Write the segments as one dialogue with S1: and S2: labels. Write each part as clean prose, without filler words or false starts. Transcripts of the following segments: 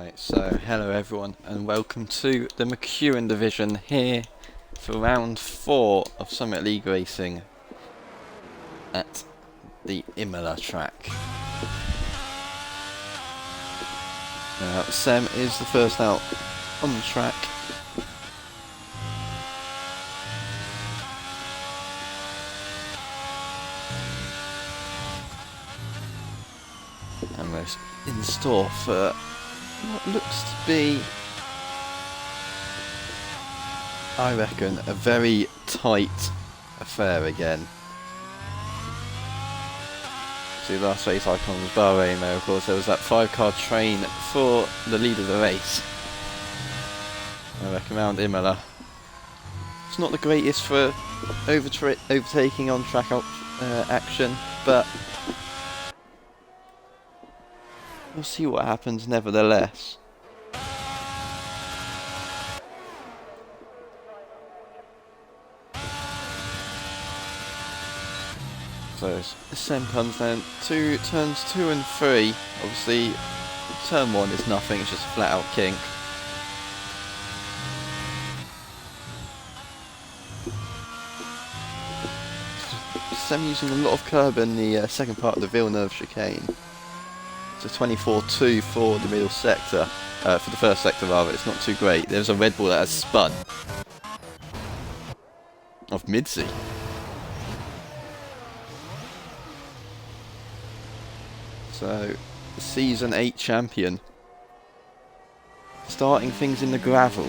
S1: Right, so hello everyone and welcome to the Mckeon division here for round 4 of Summit League Racing at the Imola track. Now Sem is the first out on the track. And we're in store for what looks to be, I reckon, a very tight affair again. See, the last race icon was Bahrain, though, of course there was that 5-car train for the lead of the race. I reckon around Imola. It's not the greatest for overtaking on track action, but we'll see what happens nevertheless. So Sem comes then to turns 2 and 3. Obviously turn 1 is nothing, it's just a flat out kink. Sem using a lot of curb in the second part of the Villeneuve chicane. It's a 24.2 for the middle sector, for the first sector rather. It's not too great. There's a Red Bull that has spun off Midzi. So, the Season 8 champion starting things in the gravel.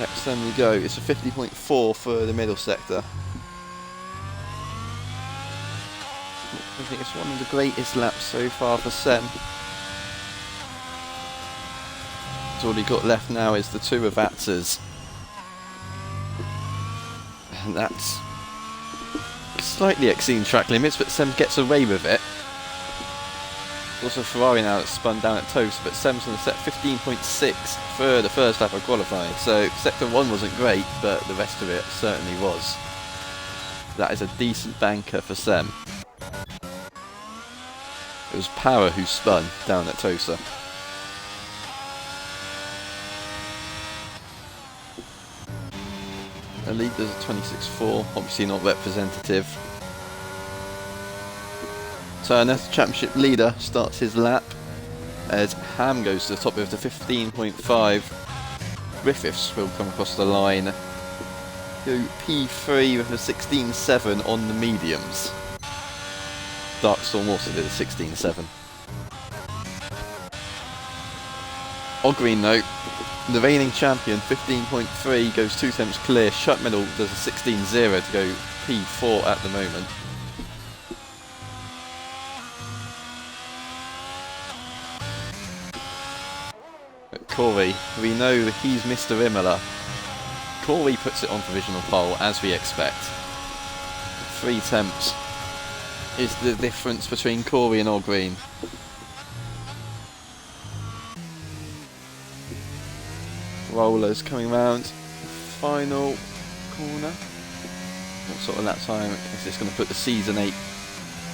S1: Next time we go, it's a 50.4 for the middle sector. I think it's one of the greatest laps so far for Sem. All he got left now is the 2 Avatzas. And that's slightly exceeding track limits, but Sem gets away with it. Also Ferrari now that's spun down at Toast, but Sem's going to set 15.6 for the first lap of qualifying. So sector 1 wasn't great, but the rest of it certainly was. That is a decent banker for Sem. It was Power who spun down at Tosa. The lead is a 26.4, obviously not representative. Turner, the championship leader, starts his lap as Ham goes to the top with the 15.5. Griffiths will come across the line. Go P3 with a 16.7 on the mediums. Darkstorm also did a 16.7. Ogreen though, the reigning champion, 15.3, goes 2 temps clear. Shut Middle does a 16.0 to go P4 at the moment. But Corey, we know that he's Mr. Imola. Corey puts it on provisional pole as we expect. 3 temps is the difference between Corey and Ogreen. Rollers coming round, final corner. What sort of lap time is this going to put the Season 8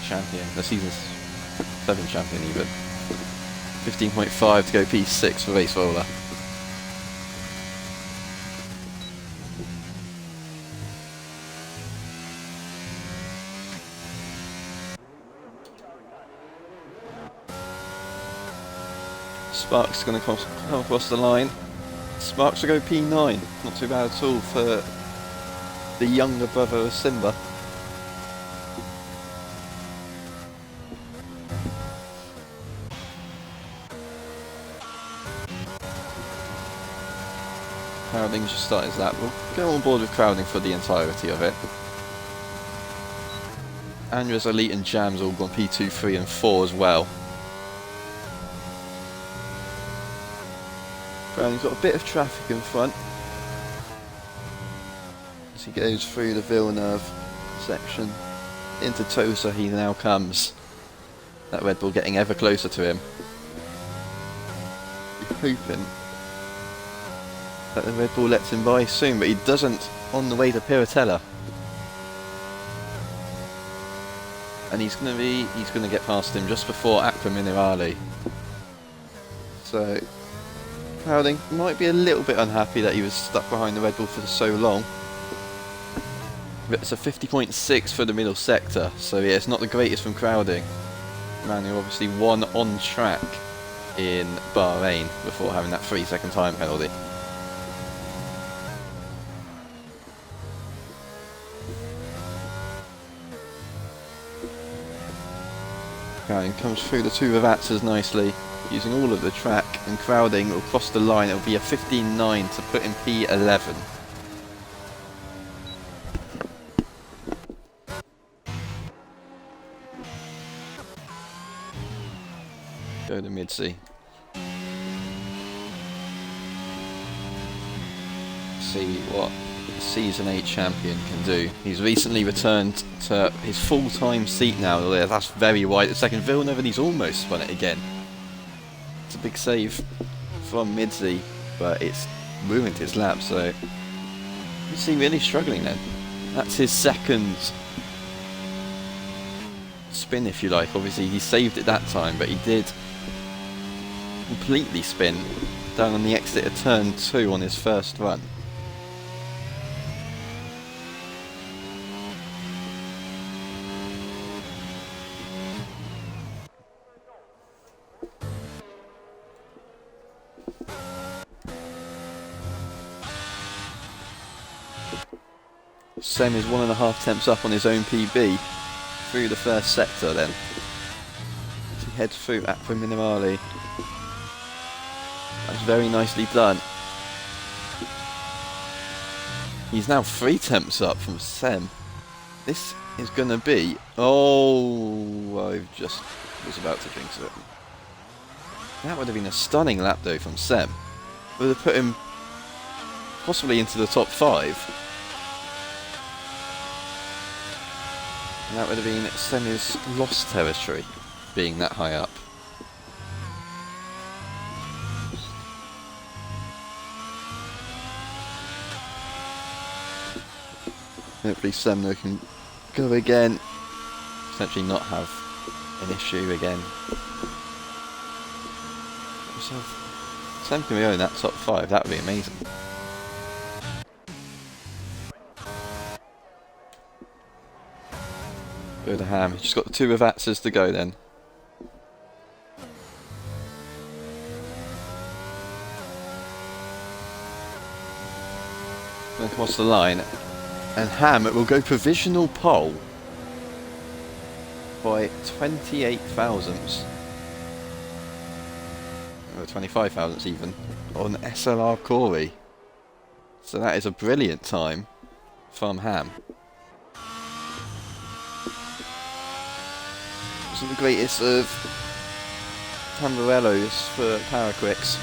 S1: champion, the Season 7 champion even? 15.5 to go P6 for race roller. Sparks going to come across the line. Sparks will go P9, not too bad at all for the younger brother of Simba. Crowding's just started his lap. We'll go on board with Crowding for the entirety of it. Andres, Elite and Jams all gone P2, 3 and 4 as well. He's got a bit of traffic in front as he goes through the Villeneuve section into Tosa. He now comes. That Red Bull getting ever closer to him. Hoping that the Red Bull lets him by soon, but he doesn't on the way to Piratella. And he's going to get past him just before Acqua Minerale. So Crowding might be a little bit unhappy that he was stuck behind the Red Bull for so long. But it's a 50.6 for the middle sector, so yeah, it's not the greatest from Crowding. Man who obviously won on track in Bahrain before having that 3-second time penalty. Crowding comes through the two Ravazzas nicely, using all of the track, and Crowding will cross the line. It'll be a 15.9 to put in P11. Go to mid-C. See what Season 8 champion can do. He's recently returned to his full-time seat now. That's very wide at second. Villeneuve, and he's almost spun it again. It's a big save from mid-C, but it's ruined his lap, so mid-C really struggling then. That's his second spin, if you like. Obviously he saved it that time, but he did completely spin down on the exit of turn 2 on his first run. Sem is 1.5 temps up on his own PB through the first sector then. As he heads through Aqua Minerale. That's very nicely done. He's now 3 temps up from Sem. This is going to be... Oh, I just was about to think of it. That would have been a stunning lap though from Sem. Would have put him possibly into the top 5. And that would have been Sem's lost territory, being that high up. Hopefully Semno can go again, potentially not have an issue again. So, Sem can be in that top 5, that would be amazing. Go to Ham, he's just got the 2 Ravazzas to go then. Then across the line, and Ham will go provisional pole by 28 thousandths, or 25 thousandths even, on SLR Corey. So that is a brilliant time from Ham. Wasn't the greatest of Tamburellos for Paraquicks.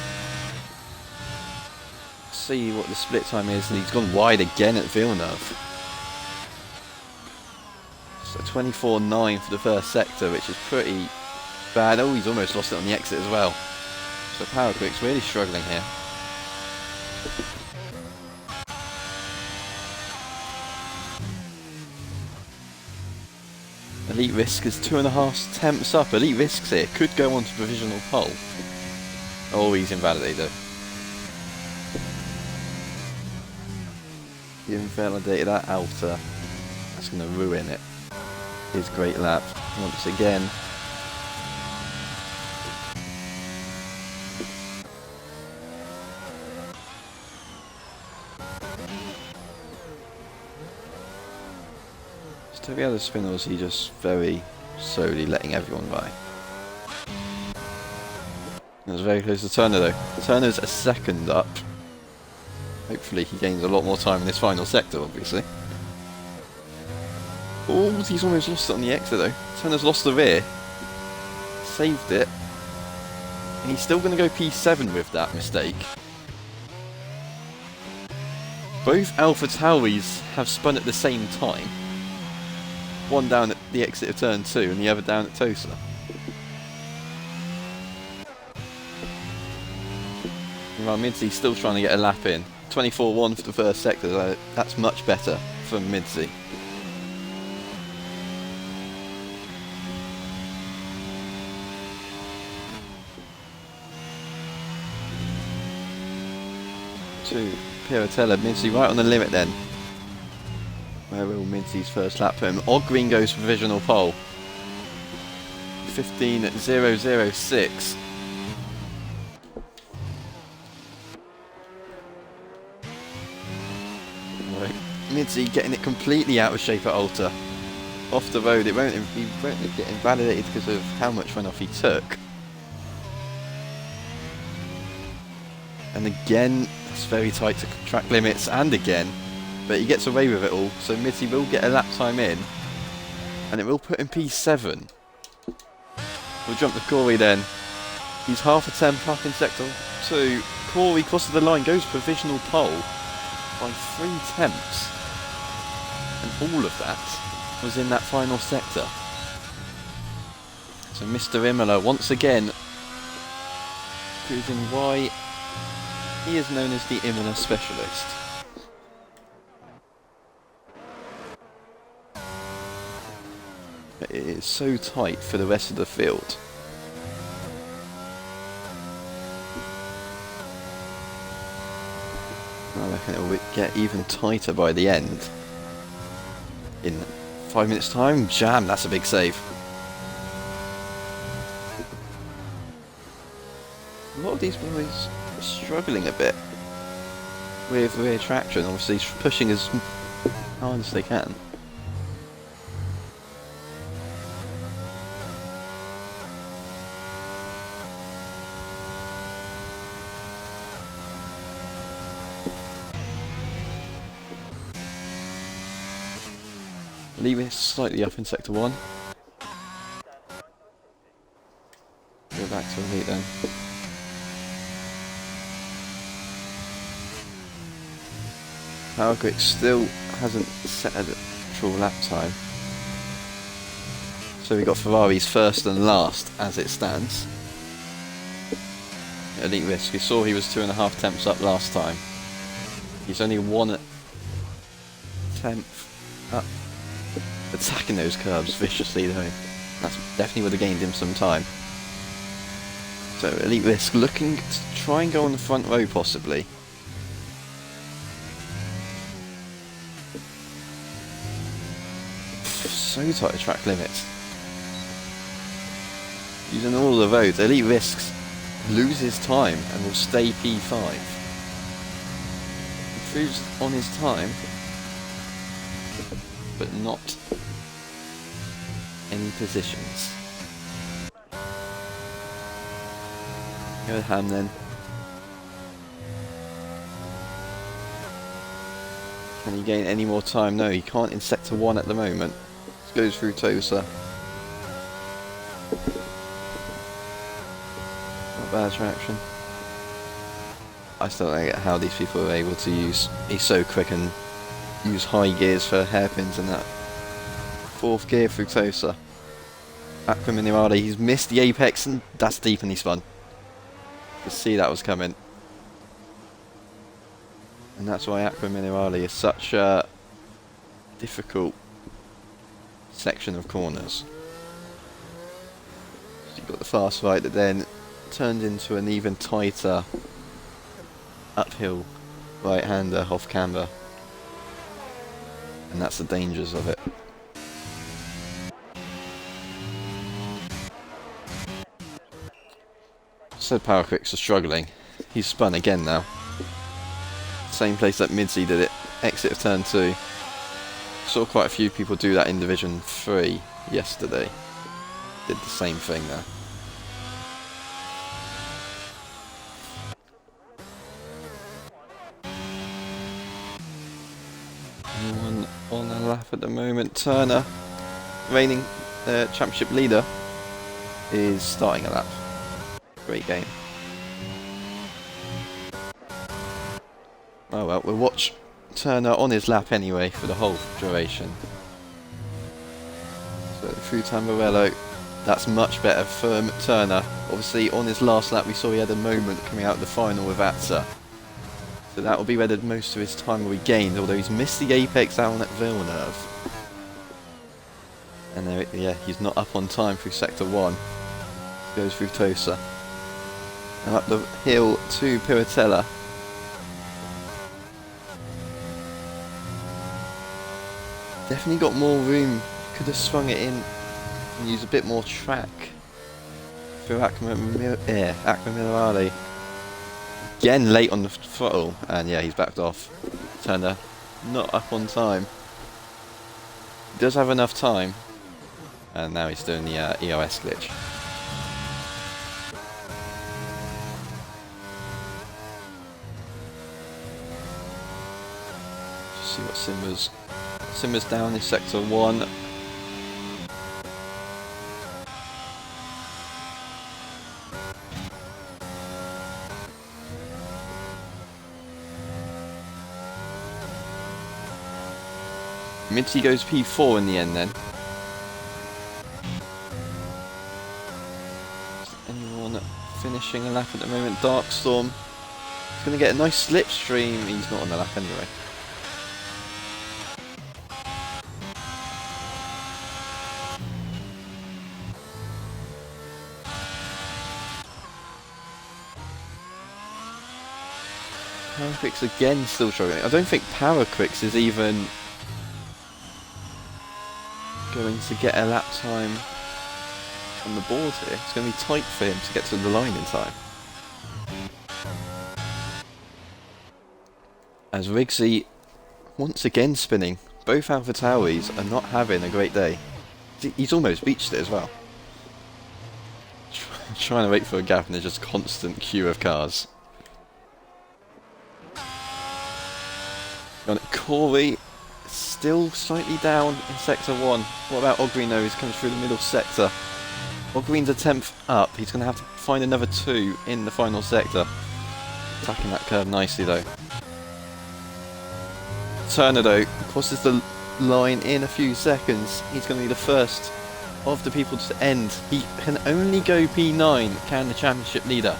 S1: See what the split time is, and he's gone wide again at Villeneuve. So 24.9 for the first sector, which is pretty bad. Oh, he's almost lost it on the exit as well. So Paraquicks really struggling here. Elite Risk is 2.5 temps up. Elite Risks here could go on to provisional pole. Oh, he's invalidated. He invalidated that outer. That's going to ruin it. His great lap once again. To the other spin, or was he just very slowly letting everyone by? It was very close to Turner though. Turner's a second up. Hopefully he gains a lot more time in this final sector, obviously. Oh, he's almost lost it on the exit though. Turner's lost the rear. Saved it. And he's still going to go P7 with that mistake. Both Alpha Tauris have spun at the same time. One down at the exit of turn 2 and the other down at Tosa. Meanwhile, Midzi still trying to get a lap in. 24.1 for the first sector, so that's much better from Midzi. to Piratella. Mincy right on the limit then. Where will Mincy's first lap put him? Oggreen goes for provisional pole. 15.006. Right. Mincy getting it completely out of shape at Alta. Off the road, he won't get invalidated because of how much runoff he took. And again, it's very tight to track limits, and again, but he gets away with it all, so Mitty will get a lap time in, and it will put him P7. We'll jump to Corey then. He's half a temp up in sector 2. Corey crosses the line, goes provisional pole by 3 temps, and all of that was in that final sector. So Mr. Imola once again proving why he is known as the Imola specialist. But it is so tight for the rest of the field. I reckon it will get even tighter by the end. In 5 minutes time, jam, that's a big save. A lot of these boys are struggling a bit with rear traction, obviously pushing as hard as they can. Lewis slightly up in sector 1. Go back to elite then. Powerquick still hasn't set a actual lap time. So we got Ferrari's first and last as it stands. Elite Risk, we saw he was 2.5 temps up last time. He's only 1 tenth up. Attacking those curbs viciously though. That's definitely would have gained him some time. So Elite Risk looking to try and go on the front row possibly. So tight to track limits. Using all the roads, Elite Risks loses time and will stay P5. Improves on his time, but not any positions. Go with Ham then. Can he gain any more time? No, he can't in sector 1 at the moment. Goes through Tosa. Not bad traction. I still don't get how these people are able to use. He's so quick and use high gears for hairpins in that 4th gear through Tosa. Aqua Minerale, he's missed the apex and that's deep and he spun. You could see that was coming. And that's why Aqua Minerale is such a difficult section of corners. So you've got the fast right that then turned into an even tighter uphill right-hander off camber, and that's the dangers of it. Said Powerquicks are struggling. He's spun again now. Same place that Midsey did it. Exit of turn 2. Saw quite a few people do that in Division 3 yesterday. Did the same thing there. Anyone on a lap at the moment? Turner, reigning championship leader, is starting a lap. Great game. Oh well, we'll watch Turner on his lap anyway for the whole duration. So through Tamburello, that's much better for Turner. Obviously on his last lap we saw he had a moment coming out of the final with Atza. So that will be where most of his time will be gained, although he's missed the apex down at Villeneuve. And there, yeah, he's not up on time through sector 1. Goes through Tosa. Now up the hill to Piratella. Definitely got more room. Could have swung it in and used a bit more track through Minerale. Again late on the throttle, and yeah, he's backed off. Turner not up on time. He does have enough time, and now he's doing the EOS glitch. Just see what Simmer's down in sector 1. Mitzi goes P4 in the end then. Anyone finishing a lap at the moment? Darkstorm. He's going to get a nice slipstream. He's not on the lap anyway. Paraquix again still struggling. I don't think Paraquix is even going to get a lap time on the board here. It's going to be tight for him to get to the line in time. As Riggsy once again spinning. Both AlphaTauris are not having a great day. He's almost beached it as well. Trying to wait for a gap and there's just constant queue of cars. Got it. Corey still slightly down in sector 1. What about Ogreen? He's coming through the middle sector. Ogreen's a 10th up. He's going to have to find another 2 in the final sector. Attacking that curve nicely though. Turner though crosses the line in a few seconds. He's going to be the first of the people to end. He can only go P9, can the championship leader.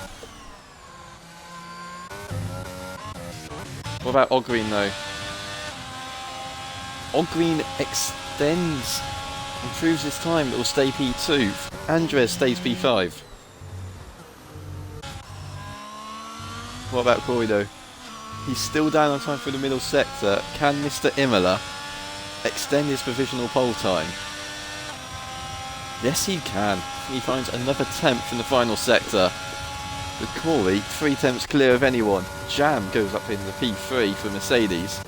S1: What about Ogreen though? Ogreen extends, improves his time, but will stay P2. Andres stays P5. What about Corey though? He's still down on time for the middle sector. Can Mr. Imola extend his provisional pole time? Yes, he can. He finds another 10th in the final sector. With Corey 3 tenths clear of anyone. Jam goes up into P3 for Mercedes.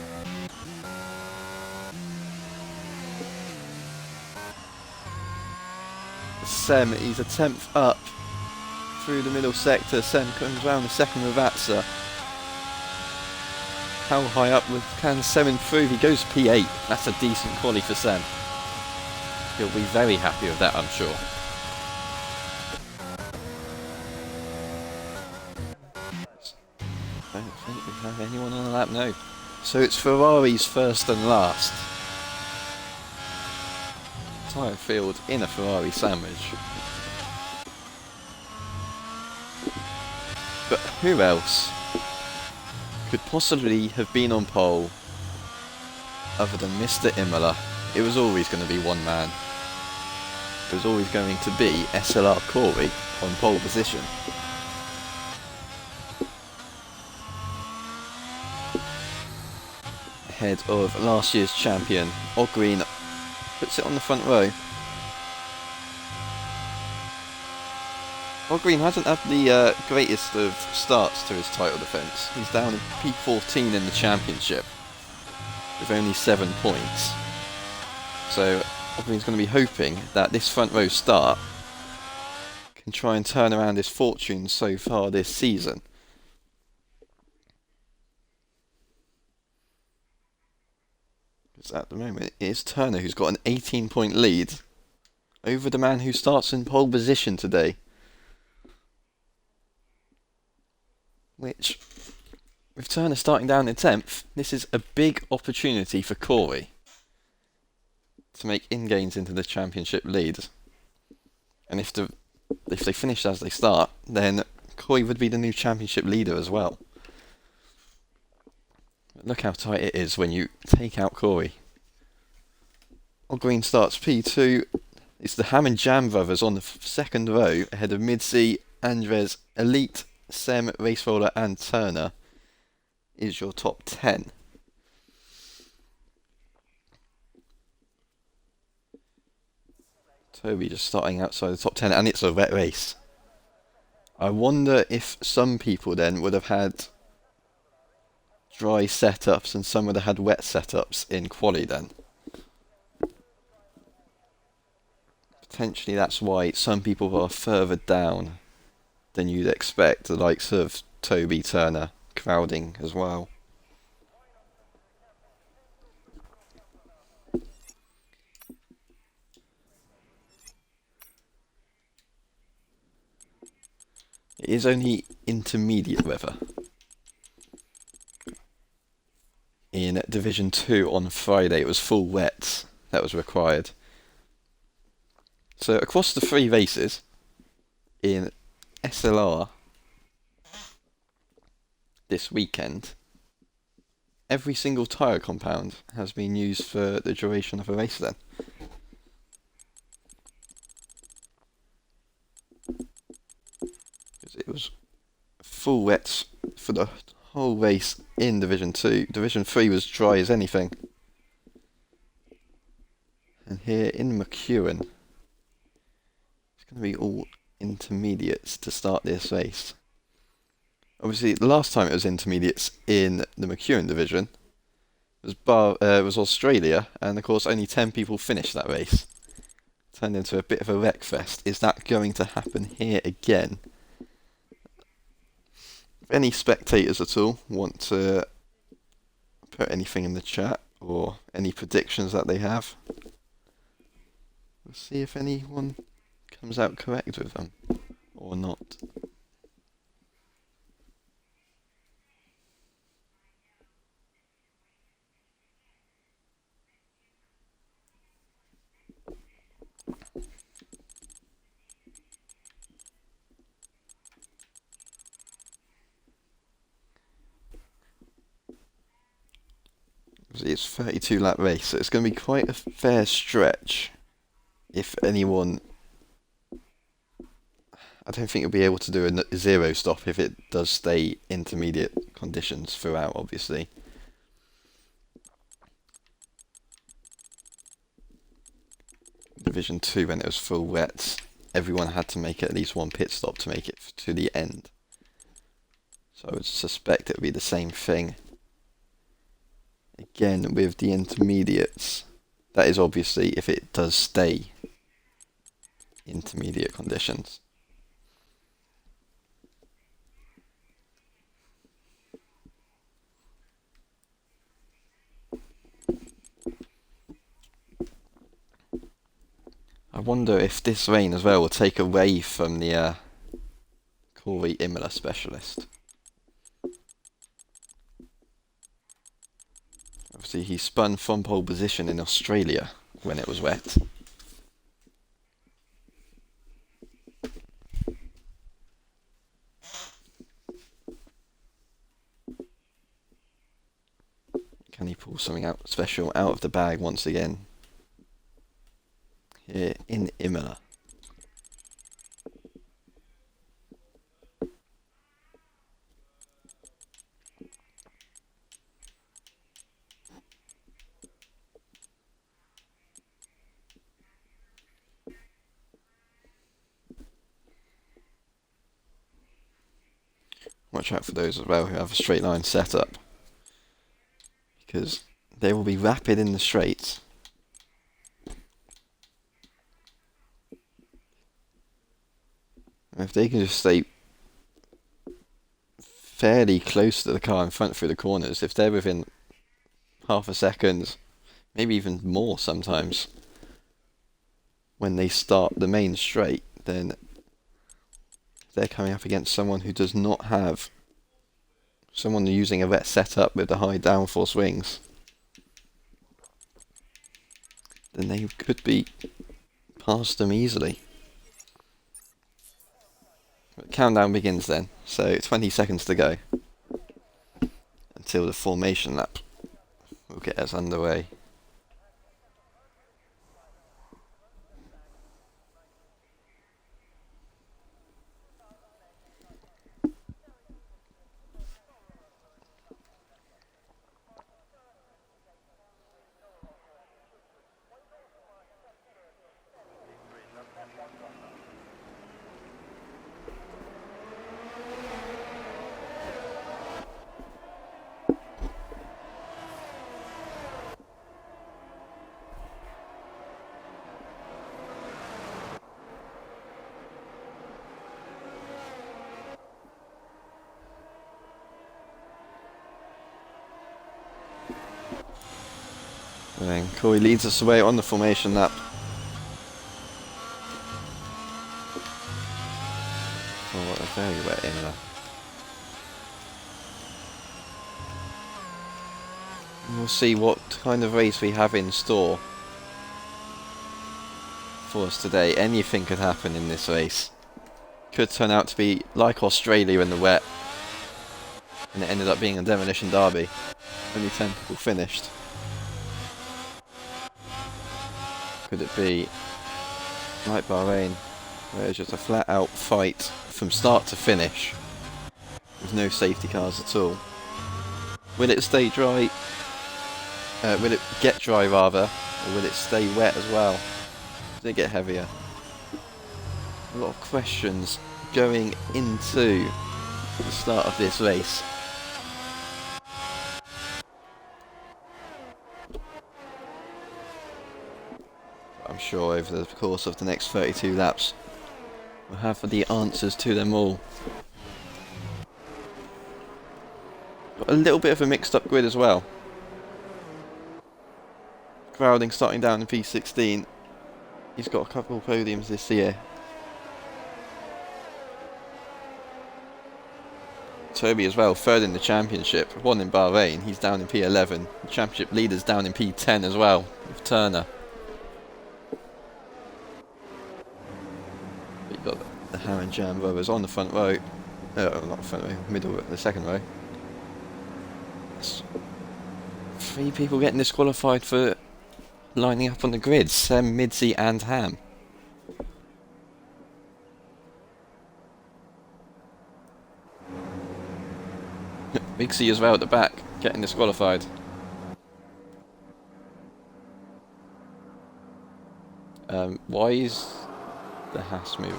S1: Sem, he's a 10th up through the middle sector. Sem comes round the second Ravazza. How high up can Sem improve? He goes P8. That's a decent quali for Sem. He'll be very happy with that, I'm sure. I don't think we have anyone on the lap, no. So it's Ferrari's first and last. Tyre field in a Ferrari sandwich. But who else could possibly have been on pole other than Mr. Imola? It was always going to be one man. It was always going to be SLR Corey on pole position. Ahead of last year's champion, Ogreen puts it on the front row. Ogreen hasn't had the greatest of starts to his title defence. He's down in P14 in the championship with only 7 points. So Ogreen's going to be hoping that this front row start can try and turn around his fortunes so far this season. Because at the moment it is Turner who's got an 18-point lead over the man who starts in pole position today. Which, with Turner starting down in 10th, this is a big opportunity for Corey to make in-gains into the championship lead. And if they finish as they start, then Corey would be the new championship leader as well. Look how tight it is when you take out Corey. Ogreen starts P2. It's the Ham and Jam brothers on the second row ahead of Midsi, Andres, Elite, Sem, Raceroller and Turner is your top 10. Toby just starting outside the top 10, and it's a wet race. I wonder if some people then would have had dry setups and some would have had wet setups in quali then. Potentially that's why some people are further down than you'd expect, the likes of Toby, Turner, crowding as well. It is only intermediate weather. In Division 2 on Friday, it was full wet that was required. So across the 3 races in SLR this weekend, every single tyre compound has been used for the duration of a race then. It was full wet for the whole race in Division 2. Division 3 was dry as anything. And here in Mckeon, it's going to be all intermediates to start this race. Obviously, the last time it was intermediates in the Mckeon division was Australia, and of course only 10 people finished that race. Turned into a bit of a wreck fest. Is that going to happen here again? If any spectators at all want to put anything in the chat or any predictions that they have, we'll see if anyone comes out correct with them or not. It's 32 lap race, so it's going to be quite a fair stretch. If anyone, I don't think you'll be able to do a zero stop if it does stay intermediate conditions throughout, obviously. Division 2, when it was full wet, everyone had to make at least one pit stop to make it to the end. So I would suspect it would be the same thing again with the intermediates. That is obviously if it does stay intermediate conditions. I wonder if this rain as well will take away from the Corey Imola specialist. Obviously he spun from pole position in Australia when it was wet. Can he pull something out special out of the bag once again? Here in Imola. Watch out for those as well who have a straight line setup, because they will be rapid in the straights. And if they can just stay fairly close to the car in front through the corners, if they're within half a second, maybe even more sometimes, when they start the main straight, then they're coming up against someone who does not have, someone using a wet setup with the high downforce wings, then they could be past them easily. But countdown begins then, so 20 seconds to go until the formation lap will get us underway. And then Corey leads us away on the formation lap. Oh, what a very wet Imola. We'll see what kind of race we have in store for us today. Anything could happen in this race. Could turn out to be like Australia in the wet, and it ended up being a demolition derby. Only 10 people finished. Could it be like Bahrain, where it's just a flat out fight from start to finish with no safety cars at all? Will it stay dry? Will it get dry rather, or will it stay wet as well? Does it get heavier? A lot of questions going into the start of this race. I'm sure over the course of the next 32 laps we'll have the answers to them all. Got a little bit of a mixed up grid as well. Crowding starting down in P16. He's got a couple of podiums this year. Toby as well, third in the championship, one in Bahrain. He's down in P11. The championship leader's down in P10 as well, with Turner. You've got the Ham and Jam brothers on the front row. Not the front row, the second row. That's 3 people getting disqualified for lining up on the grid. Sem, Midzi and Ham. Big C as well at the back, getting disqualified. Why is the Haas moving?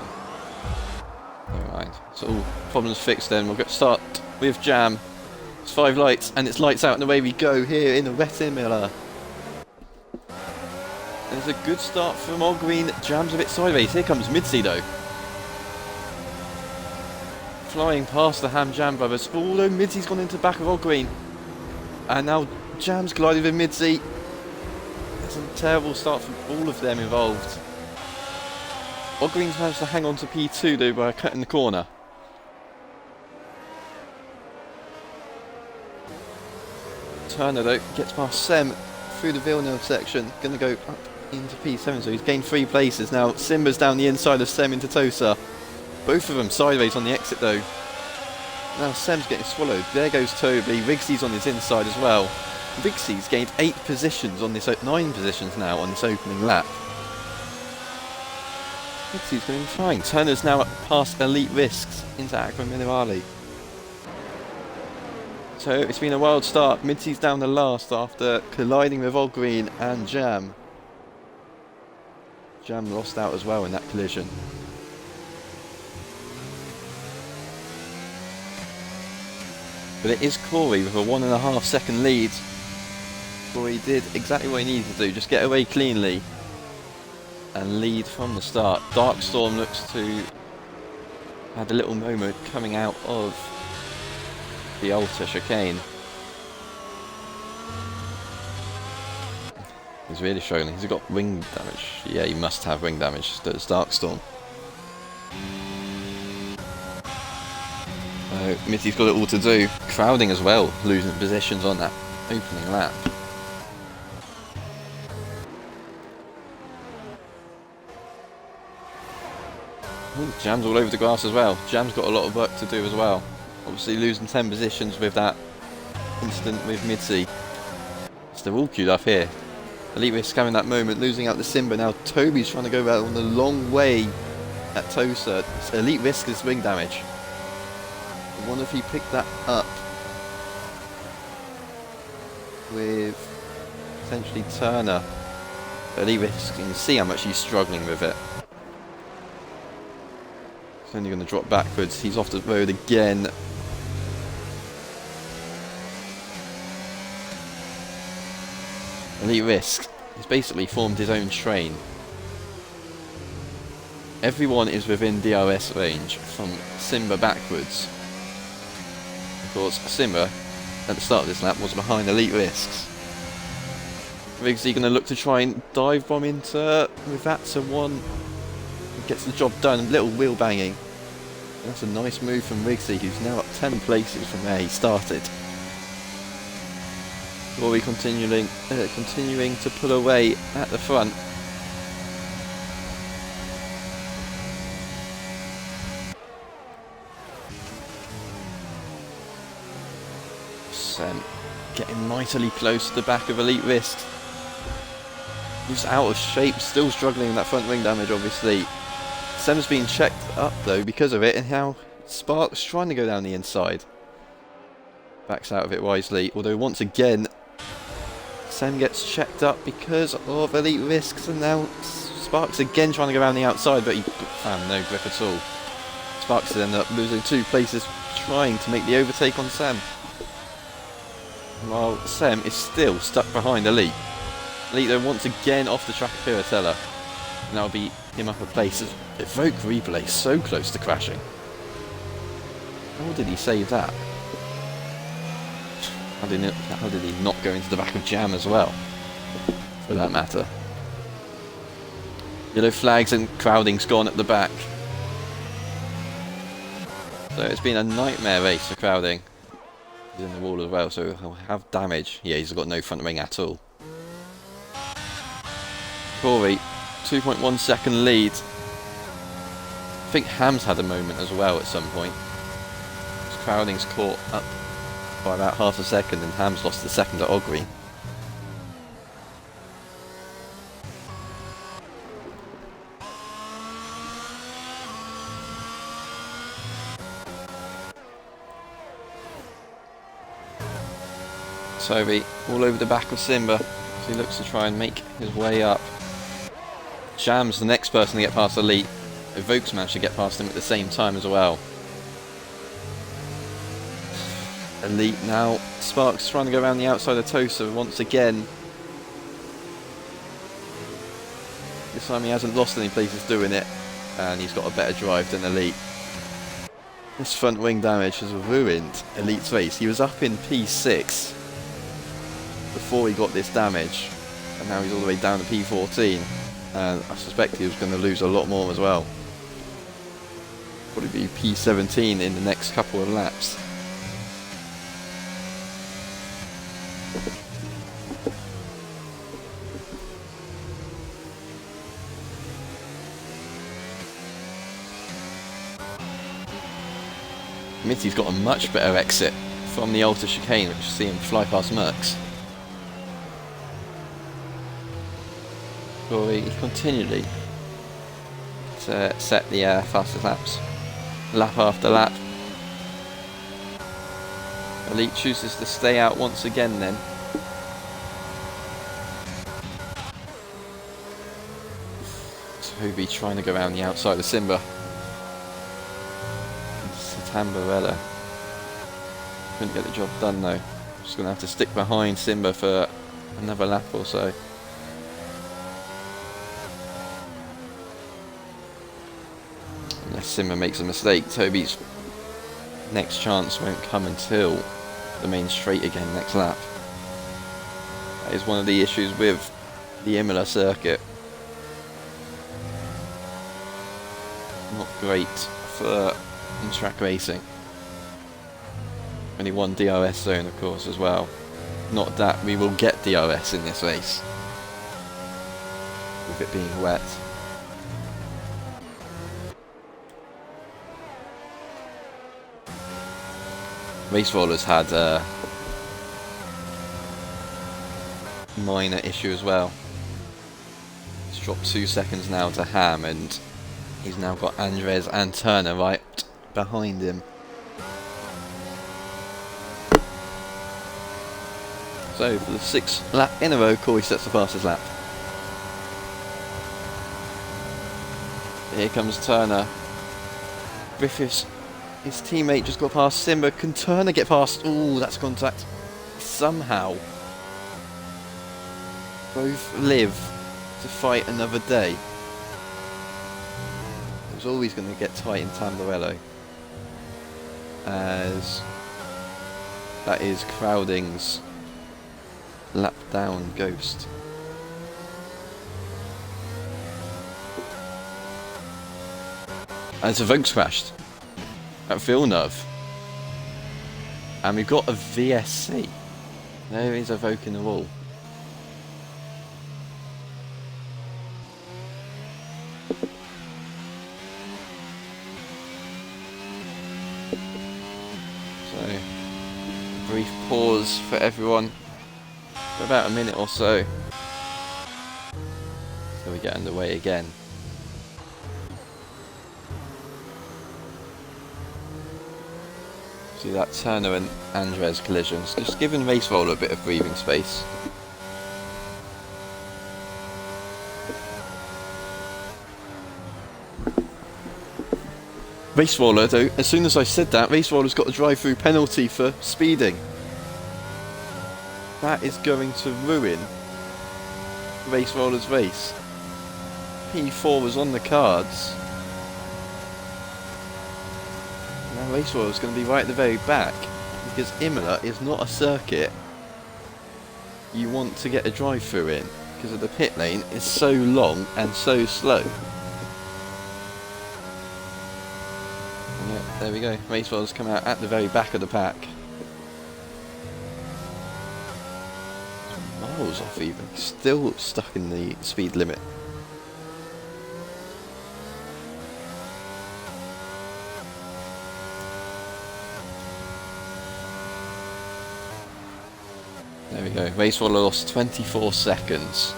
S1: Never mind. So all problems fixed then. We'll start with Jam. It's 5 lights and it's lights out and away we go here in the wet Imola. There's a good start from All Green. Jam's a bit sideways. Here comes Midzi though. Flying past the Ham Jam brothers, although Midzi's gone into the back of All Green. And now Jam's collided with Midzi. It's a terrible start from all of them involved. All Green's managed to hang on to P2 though by cutting the corner. Turner though gets past Sem through the Villeneuve section, gonna go up into P7, so he's gained 3 places now. Simba's down the inside of Sem into Tosa. Both of them sideways on the exit though. Now Sem's getting swallowed. There goes Toby. Rigsy's on his inside as well. Rigsy's gained 8 positions on this, 9 positions now on this opening lap. Rigsy's going fine. Turner's now past Elite Risks into Aqua Minerale. So it's been a wild start. Midsy's down the last after colliding with All Green and Jam. Jam lost out as well in that collision. But it is Corey with a 1.5 second lead. Corey did exactly what he needed to do, just get away cleanly and lead from the start. Darkstorm looks to have a little moment coming out of the Alta chicane. He's really struggling. He's got wing damage. Yeah, he must have wing damage. Does Darkstorm. Midsy's got it all to do. Crowding as well, losing positions on that opening lap. Ooh, Jam's all over the grass as well. Jam's got a lot of work to do as well. Obviously losing 10 positions with that incident with Midzy. So they're all queued up here. Elite Risk having that moment, losing out to Simba. Now Toby's trying to go out on the long way at Tosa. Elite Risk is wing damage. I wonder if he picked that up with potentially Turner. Elite Risk, you can see how much he's struggling with it. He's only going to drop backwards. He's off the road again. Elite Risk. He's basically formed his own train. Everyone is within DRS range from Simba backwards. Of course, Simba at the start of this lap was behind Elite Risks. Riggsy going to look to try and dive bomb into Rivatsa 1. Gets the job done, little wheel banging. That's a nice move from Riggsy, who's now up 10 places from where he started. Rory continuing to pull away at the front. Sem getting mightily close to the back of Elite Risk. He's out of shape, still struggling with that front wing damage obviously. Sem's been checked up though because of it, and now Sparks trying to go down the inside. Backs out of it wisely, although once again Sem gets checked up because of Elite Risks, and now Sparks again trying to go around the outside, but he found no grip at all. Sparks has ended up losing 2 places trying to make the overtake on Sem, while Sem is still stuck behind Elite. Elite though once again off the track of Piratella, and that'll be him up a place. Evoke replay so close to crashing. How did he save that? How did he not go into the back of Jam as well, for that matter? Yellow flags and crowding's gone at the back. So it's been a nightmare race for crowding. He's in the wall as well, so he'll have damage. Yeah, he's got no front wing at all. Corey, 2.1 second lead. I think Ham's had a moment as well at some point. Crowding's caught up by about half a second, and Ham's lost the second to Ogre. Toby all over the back of Simba, so he looks to try and make his way up. Jam's the next person to get past Elite. Evoke's managed to get past him at the same time as well. Elite now. Sparks trying to go around the outside of Tosa once again. This time he hasn't lost any places doing it, and he's got a better drive than Elite. This front wing damage has ruined Elite's race. He was up in P6 before he got this damage, and now he's all the way down to P14, and I suspect he was going to lose a lot more as well. Probably be P17 in the next couple of laps. Mitty's got a much better exit from the Alta chicane, which you see him fly past Mercs. Rory continually to set the fastest laps, lap after lap. Elite chooses to stay out once again then. Toby trying to go around the outside of Simba. Tamborella couldn't get the job done though. Just going to have to stick behind Simba for another lap or so. Unless Simba makes a mistake, Toby's next chance won't come until the main straight again next lap. That is one of the issues with the Imola circuit. Not great for in-track racing. Only one DRS zone of course as well. Not that we will get DRS in this race, with it being wet. Race Roller's had a minor issue as well. It's dropped 2 seconds now to Ham, and he's now got Andres and Turner right behind him. So for the 6th lap in a row, Corey sets the fastest lap. Here comes Turner. Griffiths, his teammate, just got past Simba. Can Turner get past? Ooh, that's contact. Somehow both live to fight another day. It was always going to get tight in Tamborello, as that is Crowding's lap down Ghost. And it's a Vokes crashed at Villeneuve. And we've got a VSC. There is a Vogue in the wall. So, brief pause for everyone for about a minute or so. So we get underway again. See that Turner and Andres collisions, just giving Race Roller a bit of breathing space. Race Roller though, as soon as I said that, Race Roller's got a drive-through penalty for speeding. That is going to ruin Race Roller's race. P4 was on the cards. Now Race Roller is going to be right at the very back, because Imola is not a circuit you want to get a drive-through in, because of the pit lane is so long and so slow. Yeah, there we go. Race Roller's come out at the very back of the pack. Miles off even, still stuck in the speed limit. There we go, Race Roller lost 24 seconds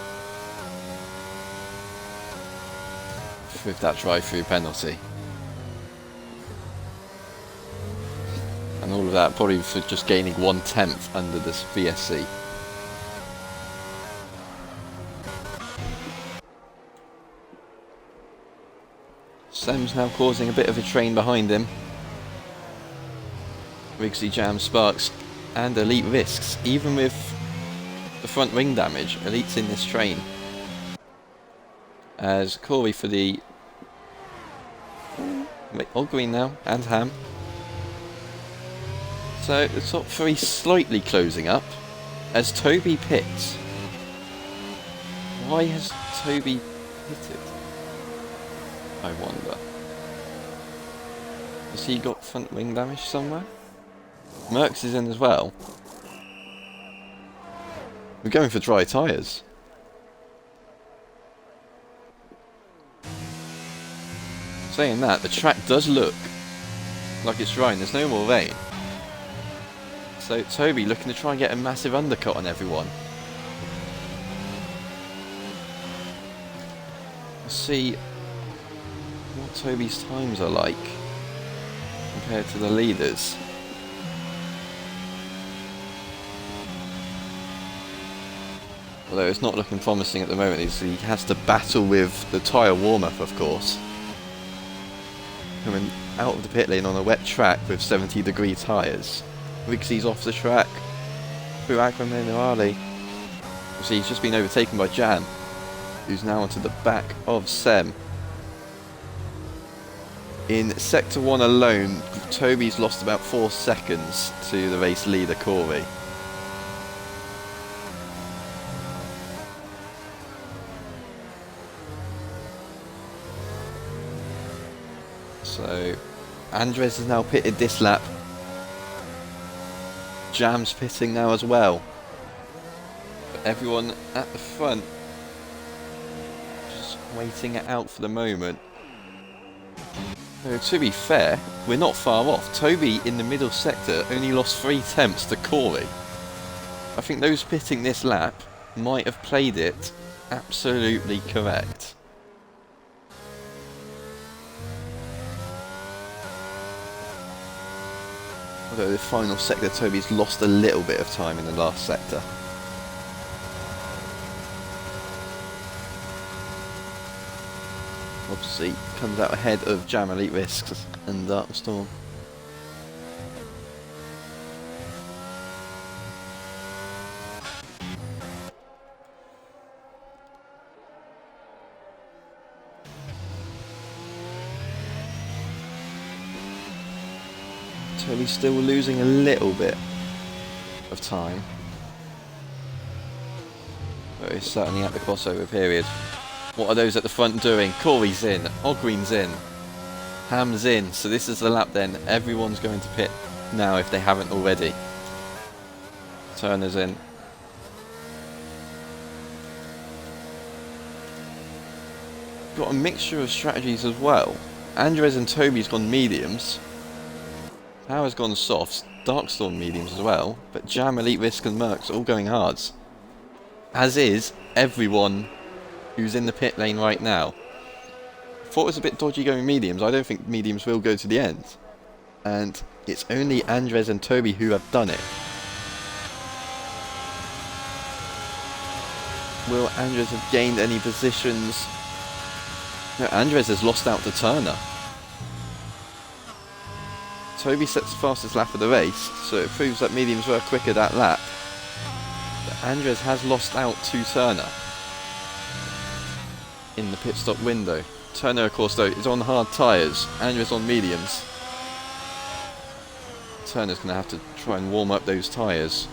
S1: with that drive-through penalty. And all of that probably for just gaining 1/10 under this VSC. Sem's now causing a bit of a train behind him. Riggsy Jam, Sparks and Elite risks, even with the front wing damage. Elite's in this train. As Corey for the all green now, and Ham. So the top three slightly closing up as Toby pits. Why has Toby pitted? I wonder. Has he got front wing damage somewhere? Merckx is in as well. We're going for dry tyres. Saying that, the track does look like it's dry and there's no more rain. So Toby looking to try and get a massive undercut on everyone. Let's see what Toby's times are like compared to the leaders. Although it's not looking promising at the moment, he has to battle with the tyre warm-up, of course. Coming out of the pit lane on a wet track with 70-degree tyres. Riggsy's off the track through Akram Generali. See, he's just been overtaken by Jan, who's now onto the back of Sem. In Sector 1 alone, Toby's lost about 4 seconds to the race leader, Corey. So, Andres has now pitted this lap. Jam's pitting now as well. But everyone at the front just waiting it out for the moment. So, to be fair, we're not far off. Toby in the middle sector only lost 3 tenths to Corey. I think those pitting this lap might have played it absolutely correct. Although the final sector, Toby's lost a little bit of time in the last sector. Obviously, comes out ahead of Jam Elite Risks and Dark Storm. Toby's still losing a little bit of time. but it's certainly at the crossover period. What are those at the front doing? Corey's in, Ogreen's in, Ham's in, so this is the lap then. Everyone's going to pit now if they haven't already. Turner's in. Got a mixture of strategies as well. Andres and Toby's gone mediums. Power's gone softs. Darkstorm mediums as well. But Jam, Elite Risk and Mercs all going hards. As is everyone who's in the pit lane right now. Thought it was a bit dodgy going mediums. I don't think mediums will go to the end. And it's only Andres and Toby who have done it. Will Andres have gained any positions? No, Andres has lost out to Turner. Toby sets the fastest lap of the race, so it proves that mediums were quicker that lap. But Andres has lost out to Turner in the pit stop window. Turner, of course, though, is on hard tyres. Andres on mediums. Turner's going to have to try and warm up those tyres.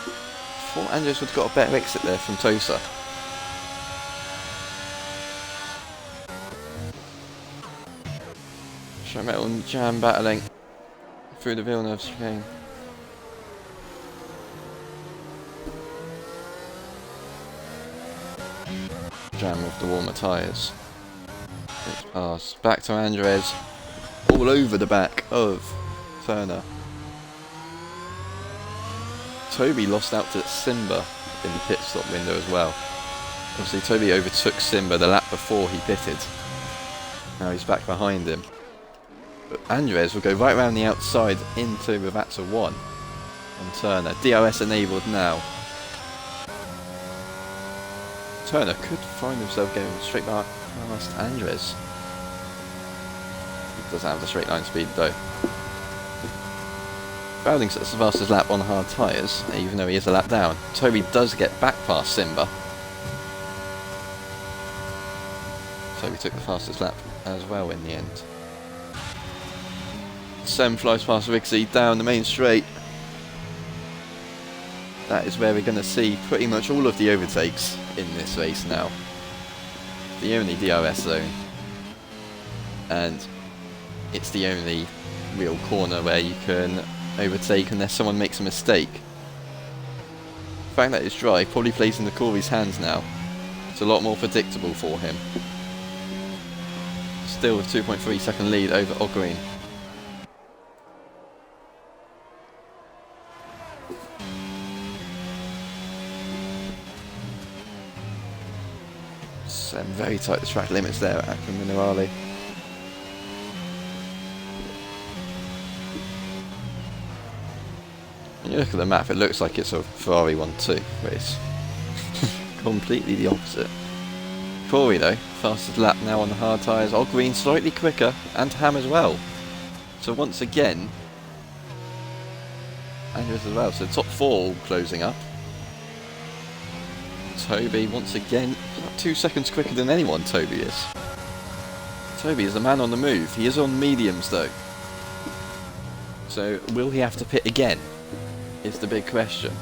S1: I thought Andres would have got a better exit there from Tosa. Metal and Jam battling through the Villeneuve chicane. Jam with the warmer tyres. It's past. Back to Andres. All over the back of Turner. Toby lost out to Simba in the pit stop window as well. Obviously Toby overtook Simba the lap before he pitted. Now he's back behind him. But Andres will go right around the outside into Ravazza 1 on Turner. DRS enabled now. Turner could find himself going straight past Andres. He doesn't have the straight line speed though. Bowling sets the fastest lap on hard tyres, even though he is a lap down. Toby does get back past Simba. Toby took the fastest lap as well in the end. Sem flies past Rixie down the main straight. That is where we're going to see pretty much all of the overtakes in this race now. The only DRS zone. And it's the only real corner where you can overtake unless someone makes a mistake. The fact that it's dry probably plays into Corey's hands now. It's a lot more predictable for him. Still with 2.3 second lead over Ogreen. Very tight the track limits there at Aqua Minerale. When you look at the map, it looks like it's a Ferrari 1-2 race. Completely the opposite. Corey though, fastest lap now on the hard tyres. Ogreen slightly quicker, and Ham as well. So once again, Andres as well. So top 4 all closing up. Toby once again, 2 seconds quicker than anyone Toby is. Toby is the man on the move. He is on mediums though. So will he have to pit again? Is the big question.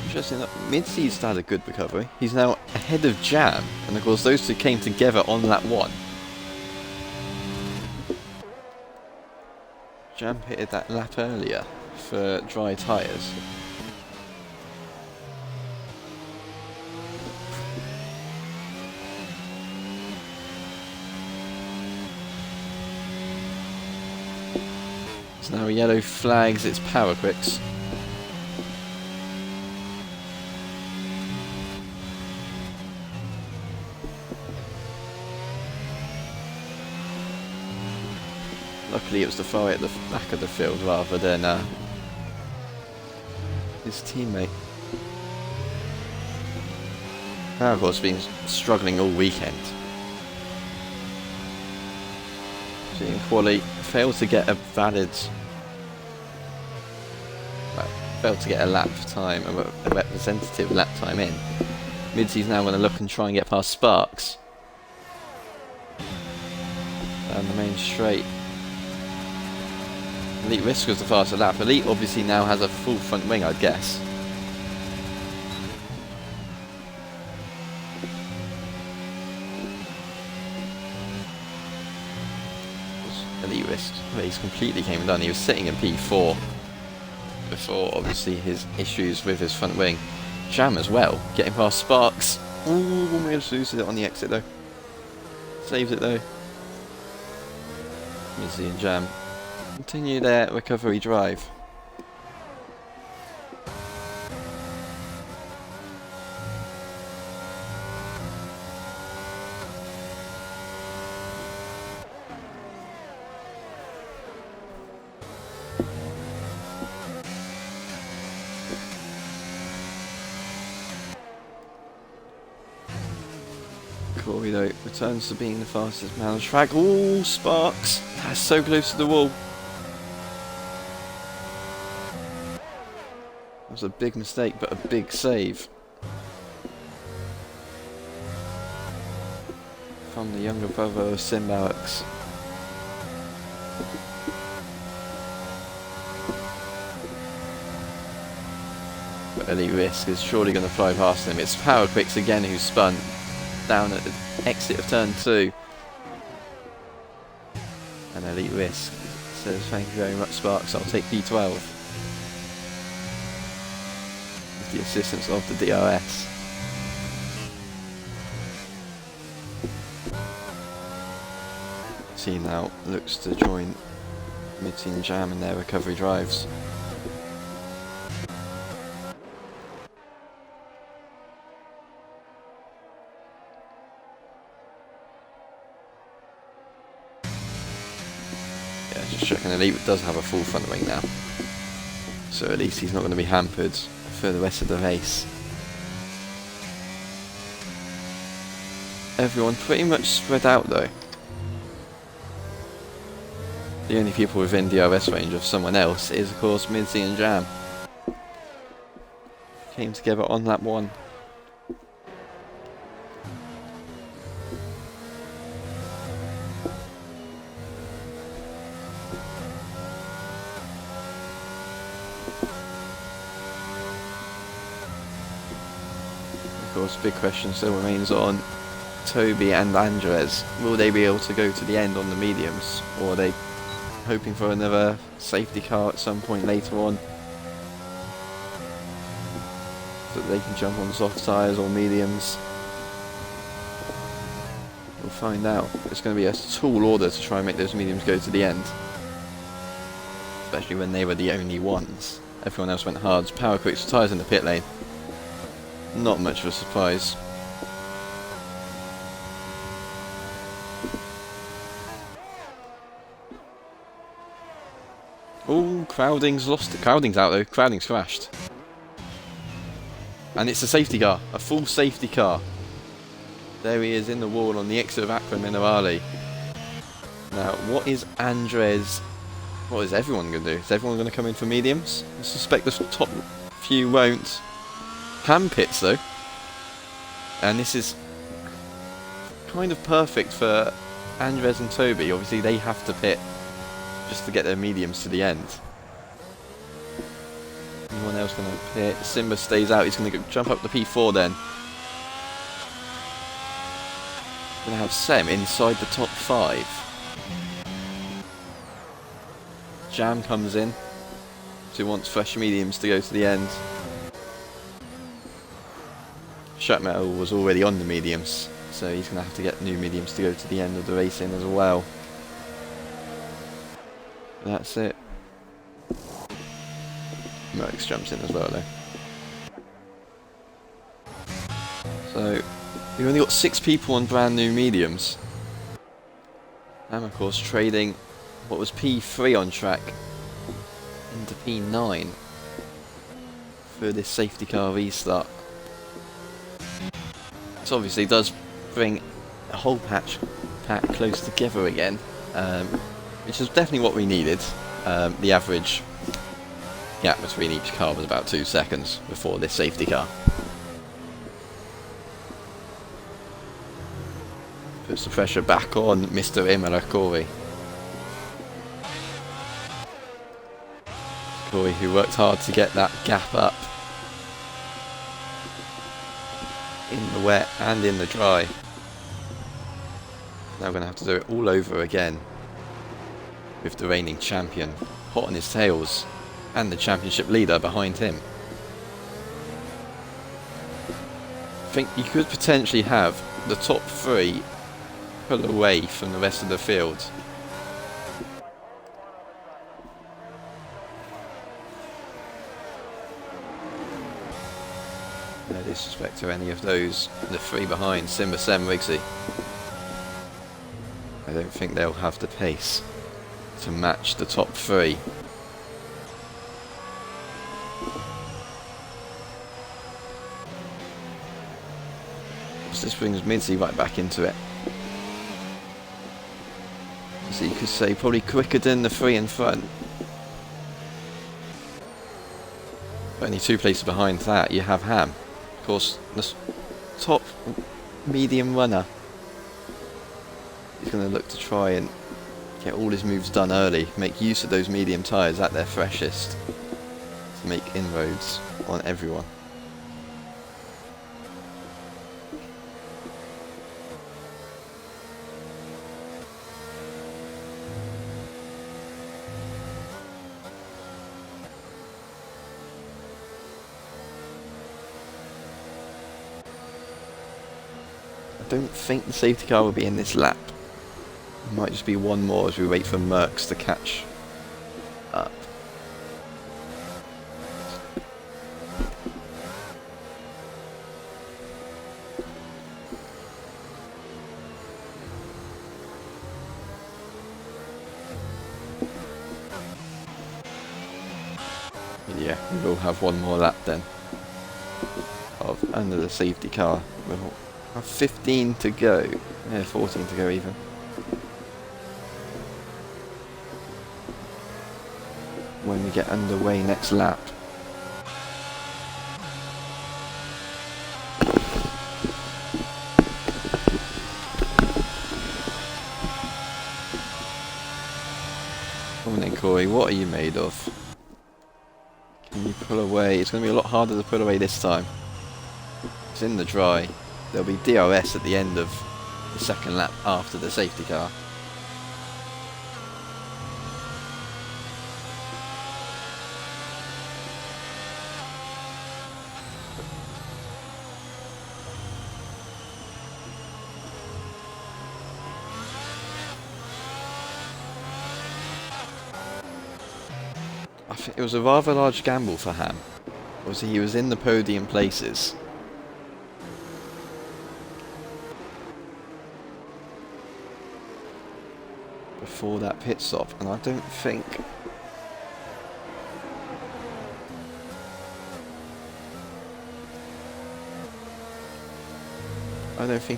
S1: Interesting that Midsea's had a good recovery. He's now ahead of Jam, and of course those two came together on lap 1. Jam pitted that lap earlier for dry tyres. So now yellow flags its power quicks. Luckily it was the Ferrari at the back of the field rather than his teammate. Now of course been struggling all weekend. Seeing quali failed to get a valid, well, failed to get a lap time, a representative lap time in. Midsea's now going to look and try and get past Sparks. down the main straight. Elite Risk was the faster lap. Elite obviously now has a full front wing, I'd guess. Elite Risk race completely came undone. He was sitting in P4 before obviously his issues with his front wing. Jam as well, getting past Sparks. Ooh, almost loses it on the exit though. Saves it though. Mizzy and Jam continue their recovery drive. Corey though returns to being the fastest man on the track. Ooh, Sparks! That's so close to the wall. That was a big mistake, but a big save from the younger brother of Simbarks. But Elite Risk is surely going to fly past him. It's Power Quicks again who spun down at the exit of turn 2. And Elite Risk says, thank you very much Sparks, I'll take P12. With the assistance of the DRS. Team now looks to join Mizzy and Jam in their recovery drives. Just checking, Elite does have a full front wing now, so at least he's not going to be hampered for the rest of the race. Everyone pretty much spread out though. The only people within DRS range of someone else is of course Mizzy and Jam. Came together on lap 1. Of course, big question still remains on Toby and Andres. Will they be able to go to the end on the mediums, or are they hoping for another safety car at some point later on so that they can jump on soft tyres or mediums? We'll find out. It's going to be a tall order to try and make those mediums go to the end, especially when they were the only ones. Everyone else went hards. Power Quicks tyres in the pit lane. Not much of a surprise. Oh, Crowding's lost it. Crowding's out though. Crowding's crashed. And it's a safety car. A full safety car. There he is in the wall on the exit of Aqua Minerale. Now, what is Andres... What is everyone going to do? Is everyone going to come in for mediums? I suspect the top few won't. Ham pits though, and this is kind of perfect for Andres and Toby. Obviously they have to pit just to get their mediums to the end. Anyone else going to pit? Simba stays out. He's going to jump up to P4 then. Going to have Sem inside the top 5. Jam comes in, so he wants fresh mediums to go to the end. Shat Metal was already on the mediums, so he's going to have to get new mediums to go to the end of the racing as well. That's it. Merckx jumps in as well though. So, we've only got 6 people on brand new mediums. And of course trading what was P3 on track into P9 for this safety car restart. This obviously does bring a whole pack close together again, which is definitely what we needed. The average gap between each car was about 2 seconds before this safety car. For Puts the pressure back on Mr. Imola, Corey. Corey, who worked hard to get that gap up in the wet and in the dry. Now we're going to have to do it all over again with the reigning champion hot on his tails and the championship leader behind him. I think you could potentially have the top three pull away from the rest of the field. No disrespect to any of those, the three behind, Simba, Sem, Rigsy. I don't think they'll have the pace to match the top three. So this brings Midzi right back into it. So you could say probably quicker than the three in front. Only two places behind that you have Ham. Of course, the top medium runner is going to look to try and get all his moves done early, make use of those medium tyres at their freshest to make inroads on everyone. I don't think the safety car will be in this lap. It might just be one more as we wait for Mercs to catch up. Yeah, we will have one more lap then of under the safety car. We'll have 15 to go. Yeah, 14 to go even. When we get underway next lap. Come on then, Corey, what are you made of? Can you pull away? It's going to be a lot harder to pull away this time. It's in the dry. There'll be DRS at the end of the second lap after the safety car. I think it was a rather large gamble for Ham. Obviously he was in the podium places. Before that pit stop, and I don't think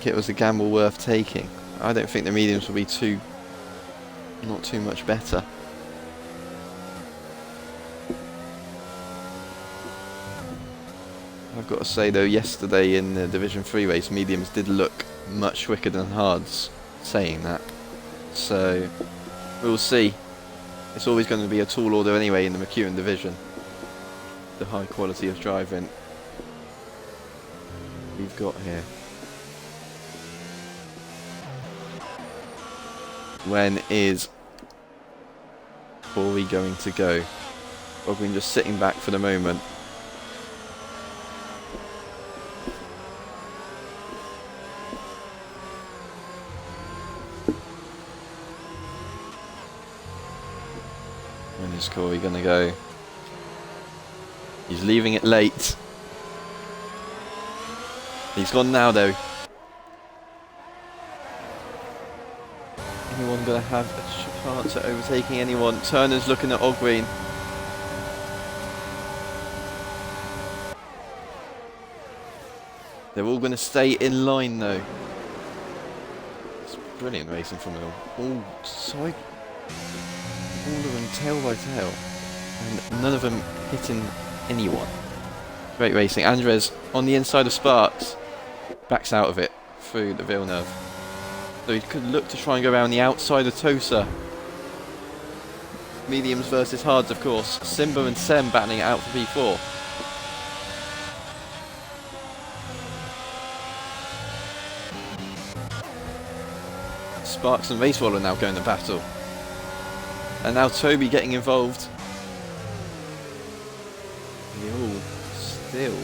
S1: it was a gamble worth taking. I don't think the mediums will be not too much better. I've got to say though, yesterday in the Division 3 race, mediums did look much quicker than hards, saying that. So, we'll see. It's always going to be a tall order anyway in the Mckeon division. The high quality of driving we've got here. When is Corey going to go? Ogwyn just sitting back for the moment. When is Corey gonna go? He's leaving it late. He's gone now though. Anyone gonna have a chance at overtaking anyone? Turner's looking at Ogwyn. They're all gonna stay in line though. It's brilliant racing from them all side. All of them tail by tail, and none of them hitting anyone. Great racing. Andres on the inside of Sparks, backs out of it through the Villeneuve. Though he could look to try and go around the outside of Tosa. Mediums versus hards, of course. Simba and Sem battling it out for P4. Sparks and Racewall are now going to battle. And now Toby getting involved. They all still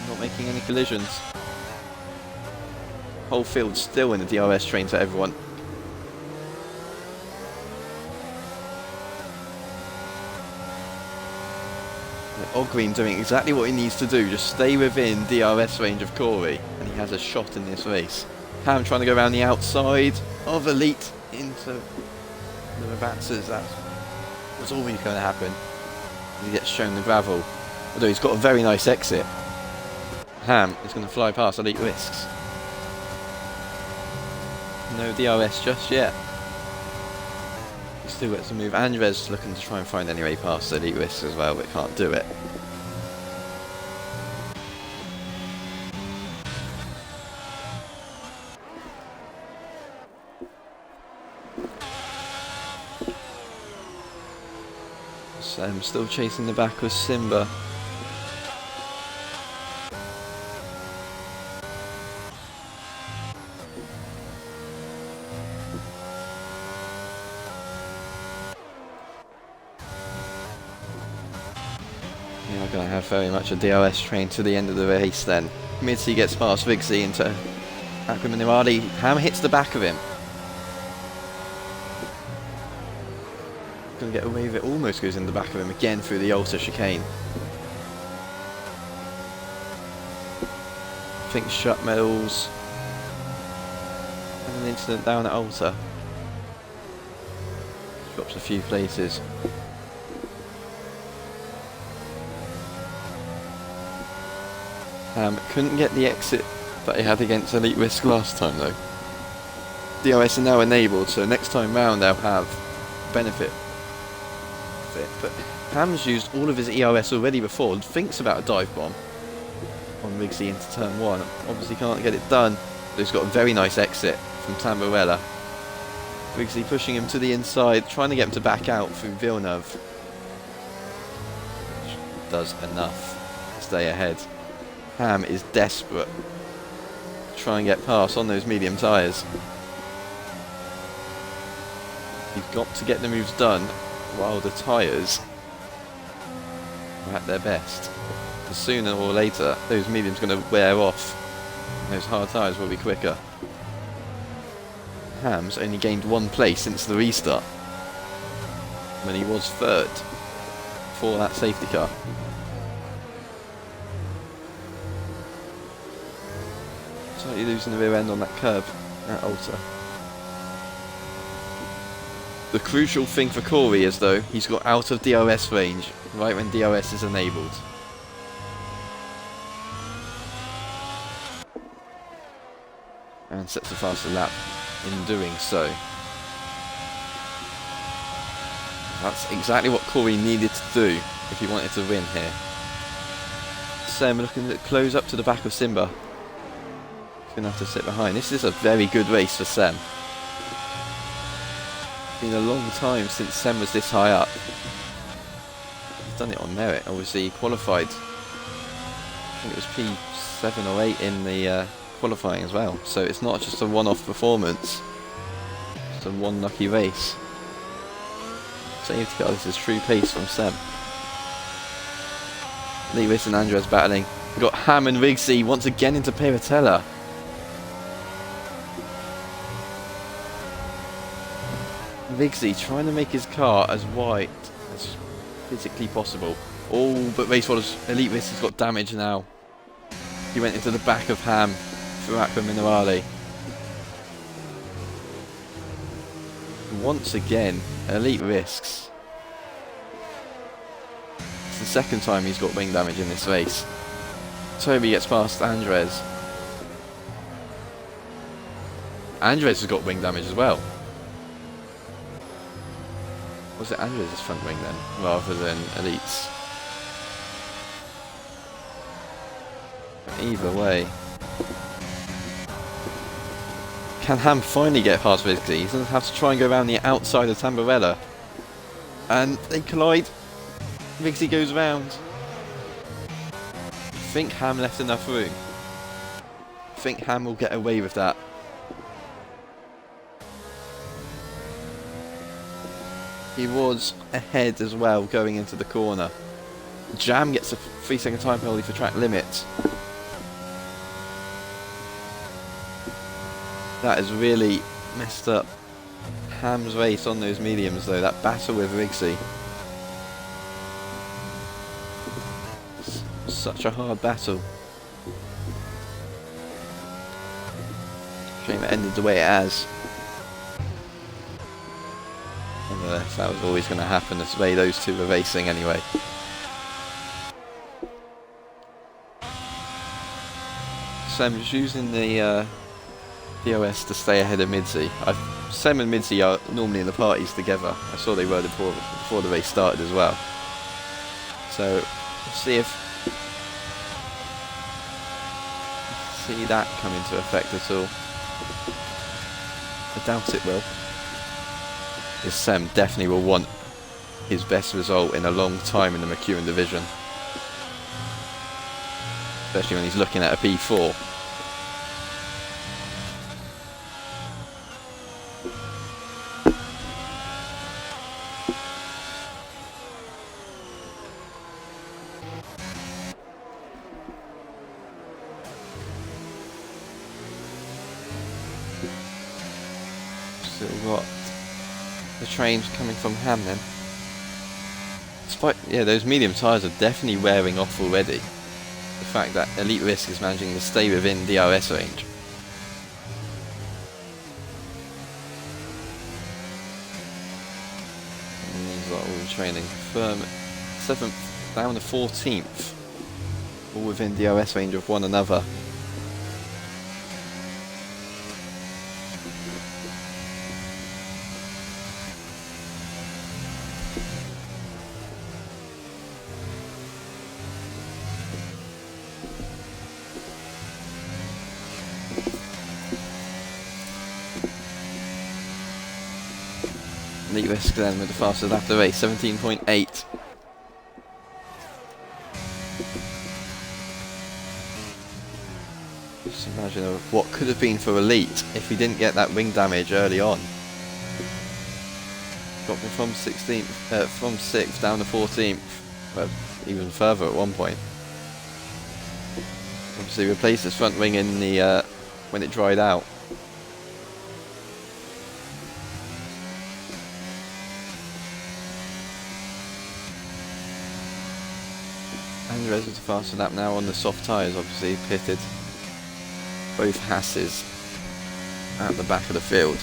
S1: not making any collisions. Whole field still in the DRS train for everyone. Ogreen doing exactly what he needs to do, just stay within DRS range of Corey, and he has a shot in this race. Ham trying to go around the outside of Elite into the Ravatsas. That was always going to happen. He gets shown the gravel, although he's got a very nice exit. Ham is going to fly past Elite Risks. No DRS just yet. He still gets to move. Andres looking to try and find any way past Elite Risks as well, but can't do it. Sam still chasing the back with Simba. You're not going to have very much a DRS train to the end of the race then. Mitzi gets past Vigsy into Aquaminirali. Ham hits the back of him. Going to get away with it, almost goes in the back of him again through the Alta chicane. I think Shut Metals had an incident down at Alta. Drops a few places. Couldn't get the exit that he had against Elite Risk last time though. DRS are now enabled, so next time round they'll have benefit of it. But Ham's used all of his ERS already before and thinks about a dive bomb on Rigsy into turn 1. Obviously can't get it done, but he's got a very nice exit from Tamburella. Rigsy pushing him to the inside, trying to get him to back out through Villeneuve. Which does enough to stay ahead. Ham is desperate to try and get past on those medium tyres. You've got to get the moves done while the tyres are at their best. Because sooner or later, those mediums are going to wear off. And those hard tyres will be quicker. Ham's only gained 1 place since the restart, when he was 3rd for that safety car. Slightly losing the rear end on that curb at Alta. The crucial thing for Corey is though, he's got out of DRS range right when DRS is enabled. And sets a faster lap in doing so. That's exactly what Corey needed to do if he wanted to win here. Sem looking to close up to the back of Simba. He's going to have to sit behind. This is a very good race for Sem. It's been a long time since Sem was this high up. He's done it on merit. Obviously he qualified, I think it was P7 or 8 in the qualifying as well. So it's not just a one-off performance. It's a one lucky race. Safety car, this is true pace from Sem. Lewis and Andres battling. We've got Ham and Rigsy once again into Piratella. Rigsy trying to make his car as wide as physically possible. Oh, but Racewaller's Elite Risk has got damage now. He went into the back of Ham through Aquaminirali. Once again, Elite Risks. It's the second time he's got wing damage in this race. Toby gets past Andres. Andres has got wing damage as well. Was it Andres' front wing then, rather than Elite's? But either way, Can Ham finally get past Vigsy? He's going to have to try and go around the outside of Tamburella. And they collide. Vigsy goes round. I think Ham left enough room. I think Ham will get away with that. He was ahead as well going into the corner. Jam gets a 3-second time penalty for track limits. That has really messed up Ham's race on those mediums though, that battle with Vigsy. Such a hard battle. Shame it ended the way it has. Nonetheless, that was always going to happen, the way those two were racing anyway. Sem's using the DOS to stay ahead of Midzi. Sem and Midzi are normally in the parties together. I saw they were before the race started as well. So, we'll see that come into effect at all. I doubt it will. Because Sem definitely will want his best result in a long time in the Mckeon division. Especially when he's looking at a P4. Still got the trains coming from Ham then. Despite, yeah, those medium tyres are definitely wearing off already. The fact that Elite Risk is managing to stay within DRS range. And these are all training from 7th down to 14th. All within DRS range of one another. Elite Risk then with the fastest lap of the race, 17.8. Just imagine what could have been for Elite if he didn't get that wing damage early on. Dropping from 16th, from 6th down to 14th, well, even further at one point. Obviously replaced his front wing in the when it dried out. And the rest of the faster lap now on the soft tyres, obviously pitted. Both Hasses at the back of the field.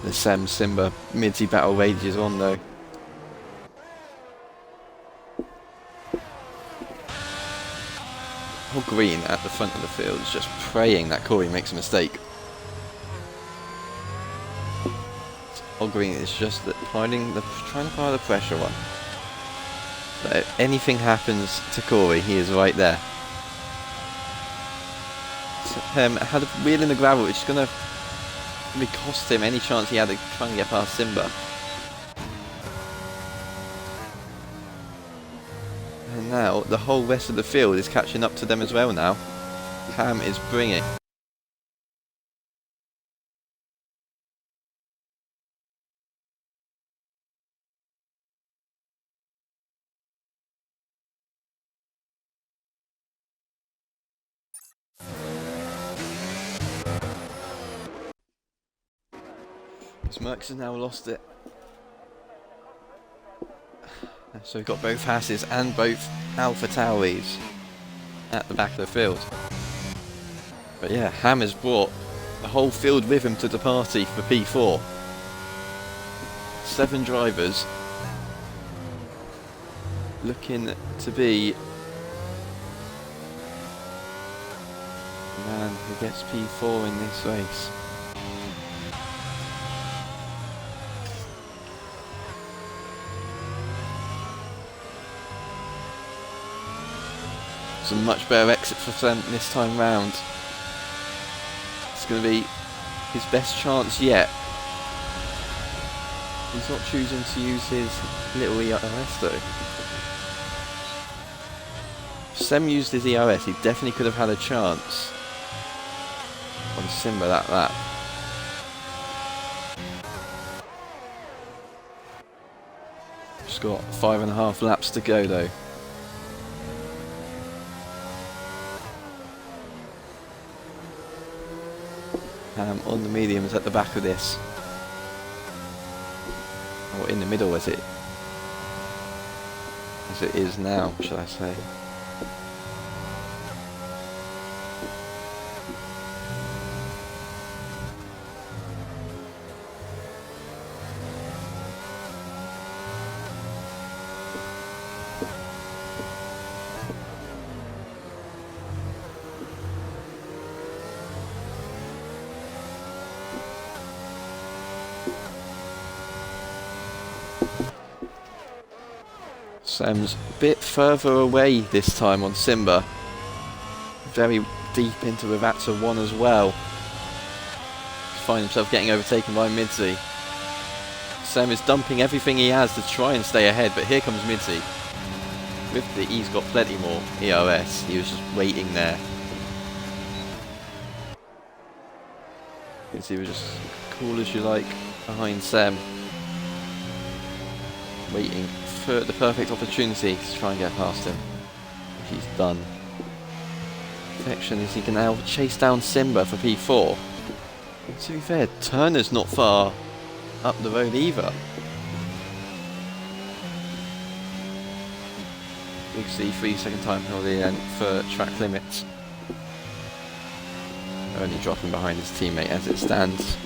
S1: The Sem Simba Midzi battle rages on though. Whole Green at the front of the field is just praying that Corey makes a mistake. Green is just trying to apply the pressure on. So if anything happens to Corey, he is right there. So, had a wheel in the gravel, which is going to cost him any chance he had of trying to get past Simba. And now the whole rest of the field is catching up to them as well now. Ham is bringing. Merckx has now lost it. So we've got both Hasses and both Alpha Tauris at the back of the field. But yeah, Ham has brought the whole field with him to the party for P4. 7 drivers looking to be the man who gets P4 in this race. It's a much better exit for Sem this time round. It's going to be his best chance yet. He's not choosing to use his little ERS though. If Sem used his ERS, he definitely could have had a chance on Simba that lap. Just got 5.5 laps to go though. On the mediums at the back of this. Or in the middle as it is now, shall I say. Sem's a bit further away this time on Simba. Very deep into Rivatsa 1 as well. Find himself getting overtaken by Midzi. Sem is dumping everything he has to try and stay ahead, but here comes Midzi. He's got plenty more ERS. He was just waiting there. Midzi was just cool as you like behind Sem. Waiting for the perfect opportunity to try and get past him. He's done. Perfection is he can now chase down Simba for P4. And to be fair, Turner's not far up the road either. Big C 3-second time penalty then for track limits. Only dropping behind his teammate as it stands.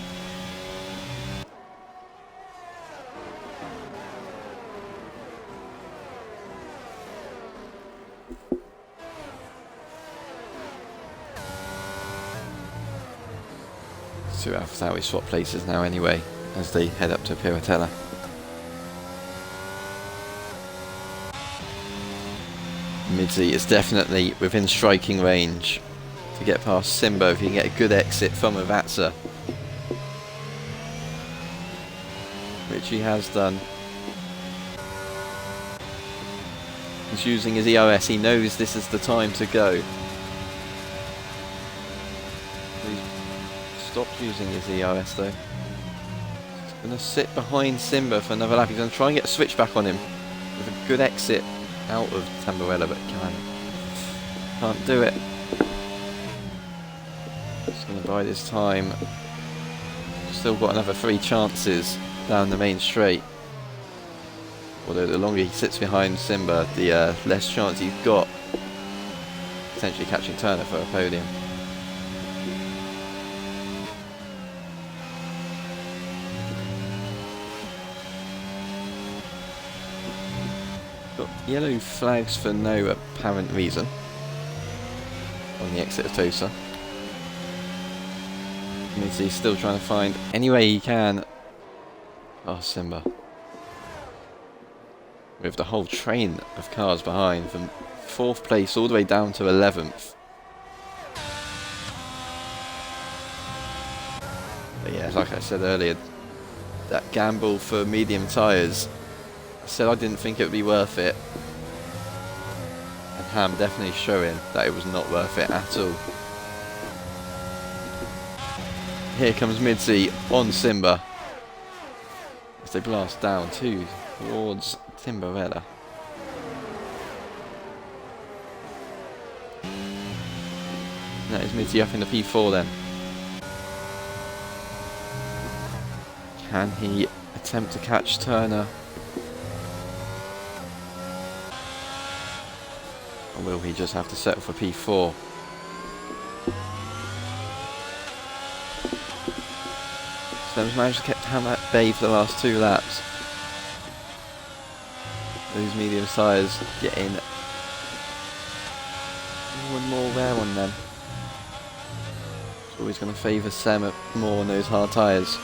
S1: Two AlphaTauri swap places now anyway, as they head up to Piratella. Midzi is definitely within striking range to get past Simba if he can get a good exit from Rivatsa, which he has done. He's using his ERS, he knows this is the time to go. Stopped using his ERS though. He's going to sit behind Simba for another lap. He's going to try and get a switch back on him with a good exit out of Tamburello, but can't do it. Just going to bide his time. Still got another 3 chances down the main straight. Although the longer he sits behind Simba, the less chance he's got potentially catching Turner for a podium. Got yellow flags for no apparent reason on the exit of Tosa. He's still trying to find any way he can. Oh, Simba. With the whole train of cars behind, from 4th place all the way down to 11th. But yeah, like I said earlier, that gamble for medium tyres, I said I didn't think it would be worth it. And Ham definitely showing that it was not worth it at all. Here comes Midzi on Simba as they blast down towards Timberella. That is Midzi up in the P4 then. Can he attempt to catch Turner? Or will he just have to settle for P4? Sem's managed to keep Ham at bay for the last 2 laps. Those medium tyres getting one more rare one then. It's always going to favour Sem more on those hard tyres.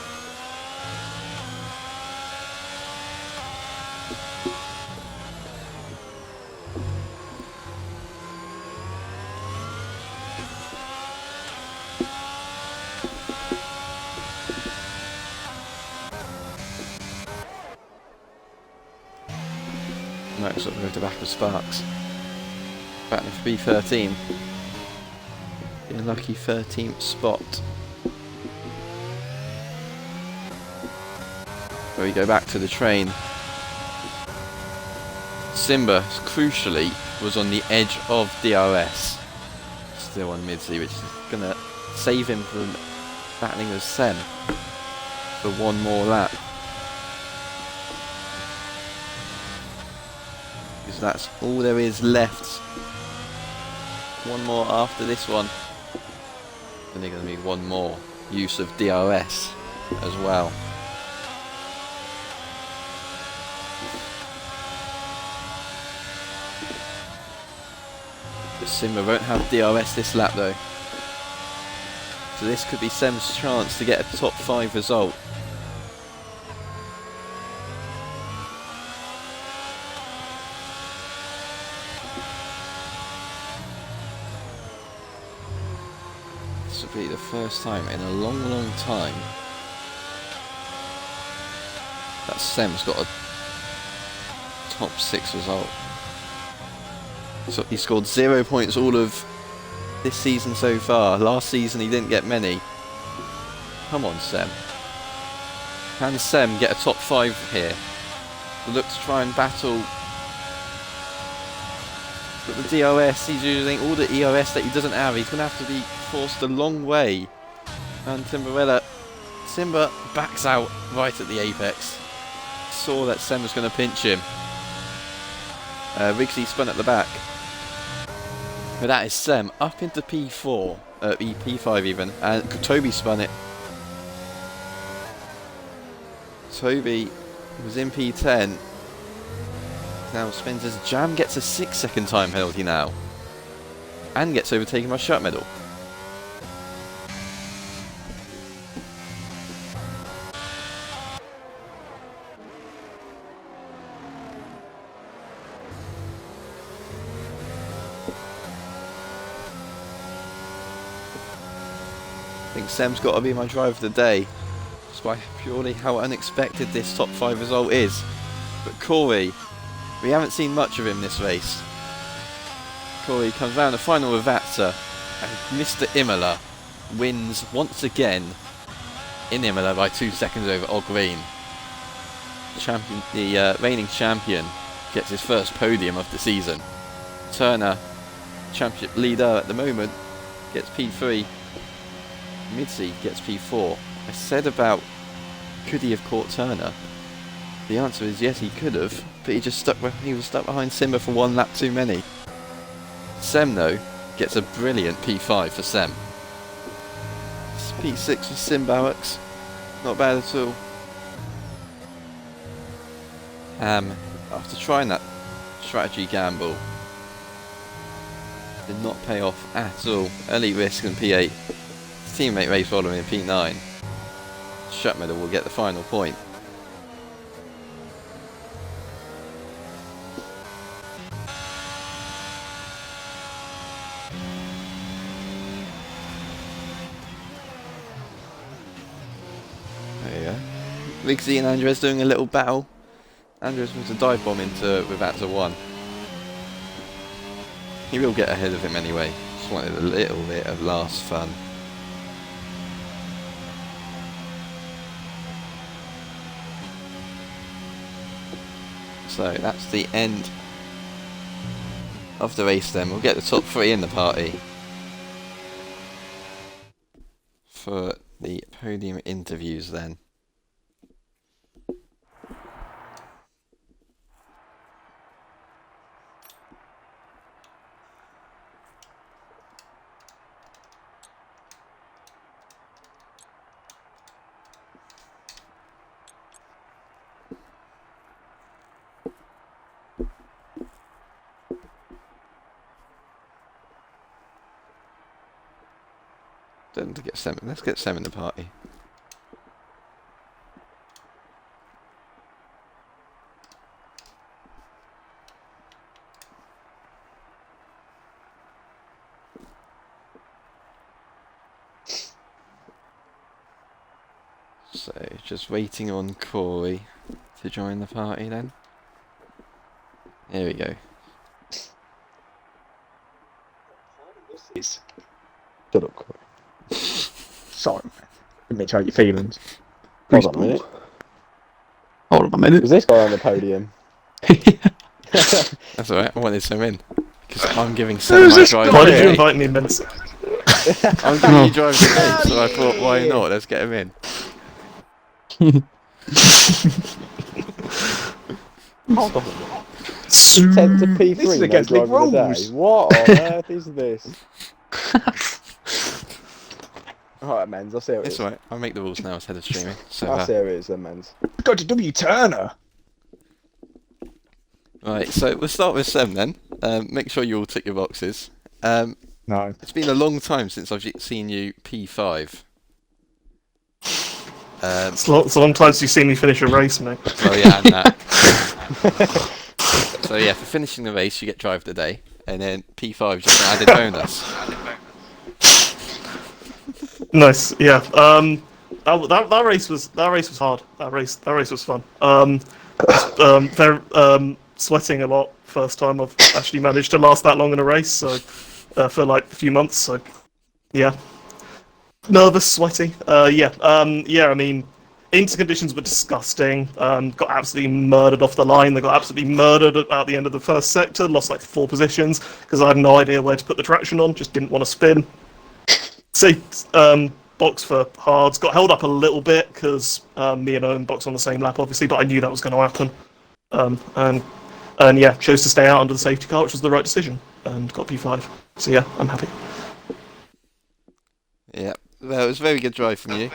S1: Max will go to back of Sparks. Battling for B13. Be a lucky 13th spot. Where we go back to the train. Simba, crucially, was on the edge of DRS. Still on Midsley, which is going to save him from battling with Sem for one more lap. Because that's all there is left. One more after this one. And there's going to be one more use of DRS as well. Simba won't have DRS this lap though. So this could be Sem's chance to get a top 5 result. This will be the first time in a long, long time that Sem's got a top 6 result. So he scored 0 points all of this season so far. Last season he didn't get many. Come on, Sem. Can Sem get a top 5 here? We'll look to try and battle. But the DRS, he's using all the ERS that he doesn't have. He's going to have to be forced a long way. And Timberella, Simba backs out right at the apex. Saw that Sem was going to pinch him. Rigsy spun at the back. But that is Sem up into P4, P5 even, and Toby spun it. Toby was in P10. Now Spencer's Jam gets a 6-second time penalty now. And gets overtaken by Shirt Medal. I think Sem's got to be my driver of the day, despite purely how unexpected this top 5 result is. But Corey, we haven't seen much of him this race. Corey comes round the final with Vatsa, and Mr. Imola wins once again in Imola by 2 seconds over O'Green. The reigning champion gets his first podium of the season. Turner, championship leader at the moment, gets P3. Midsley gets P4. I said about could he have caught Turner? The answer is yes, he could have, but he was stuck behind Simba for 1 lap too many. Sem though gets a brilliant P5 for Sem. P6 for Sim Barracks, not bad at all. After trying that strategy gamble, did not pay off at all. Elite risk in P8. Teammate race following in P9. Shirt Medal will get the final point. There you go. Rigsy and Andres doing a little battle. Andres wants to dive bomb into Rivatsa 1. He will get ahead of him anyway. Just wanted a little bit of last fun. So that's the end of the race then. We'll get the top 3 in the party for the podium interviews then. To get Sem. Let's get Sem in the party. So, just waiting on Corey to join the party then. Here we go.
S2: Shut up, Corey.
S3: Sorry, man. Let me tell your feelings.
S2: Hold on a minute.
S3: Hold on a minute.
S2: Was this guy on the podium?
S1: That's alright, I wanted Sam in. Because I'm giving Sam my drive
S4: Why did you
S1: today.
S4: invite me, Mince?
S1: I'm giving you drive today, so I thought, why not? Let's get him in.
S2: Hold on a minute. 10 to P3,
S3: This is
S2: no
S3: against league
S2: driver of the
S3: rules.
S2: day. What on earth is this? Alright, Menz, I'll see how it
S1: It's
S2: is.
S1: alright, I'll make the rules now instead of streaming. So,
S2: I'll see how it is then, Menz.
S3: Go to W Turner.
S1: right, so we'll start with Sam then. Make sure you all tick your boxes.
S3: No.
S1: It's been a long time since I've seen you P5.
S4: It's a long time since you've seen me finish a race, mate.
S1: Well, yeah, and that. So yeah, for finishing the race, you get drive of the day, and then P5 just an added bonus.
S4: Nice, yeah. That race was hard. That race was fun. Very sweating a lot. First time I've actually managed to last that long in a race, so for like a few months. So yeah, nervous, sweaty. Yeah. I mean, inter conditions were disgusting. Got absolutely murdered off the line. They got absolutely murdered at the end of the first sector. Lost like 4 positions because I had no idea where to put the traction on. Just didn't want to spin. Box for hards. Got held up a little bit because me and Owen boxed on the same lap, obviously, but I knew that was going to happen. And yeah, chose to stay out under the safety car, which was the right decision, and got P5. So yeah, I'm happy.
S1: Yeah, well, it was a very good drive from you.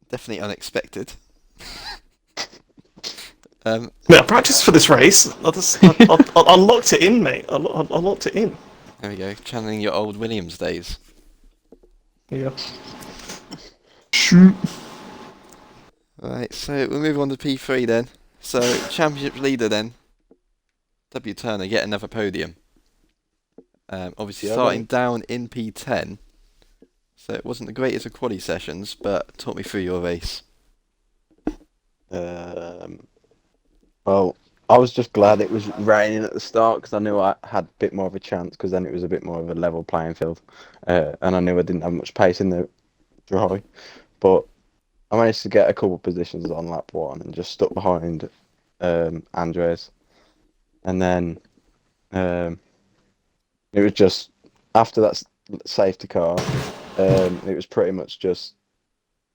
S1: Definitely unexpected.
S4: Yeah, I practiced for this race. I locked it in, mate. I locked it in.
S1: There we go, channeling your old Williams days.
S4: Yeah. Shoot.
S1: Right, so we'll move on to P3 then. So, championship leader then, W Turner, yet another podium. Obviously
S2: Yeah,
S1: starting
S2: right.
S1: down in P10. So it wasn't the greatest of quali sessions, but talk me through your race.
S2: Well, I was just glad it was raining at the start because I knew I had a bit more of a chance because then it was a bit more of a level playing field. And I knew I didn't have much pace in the dry. But I managed to get a couple of positions on lap 1 and just stuck behind Andres. And then it was just, after that safety car, it was pretty much just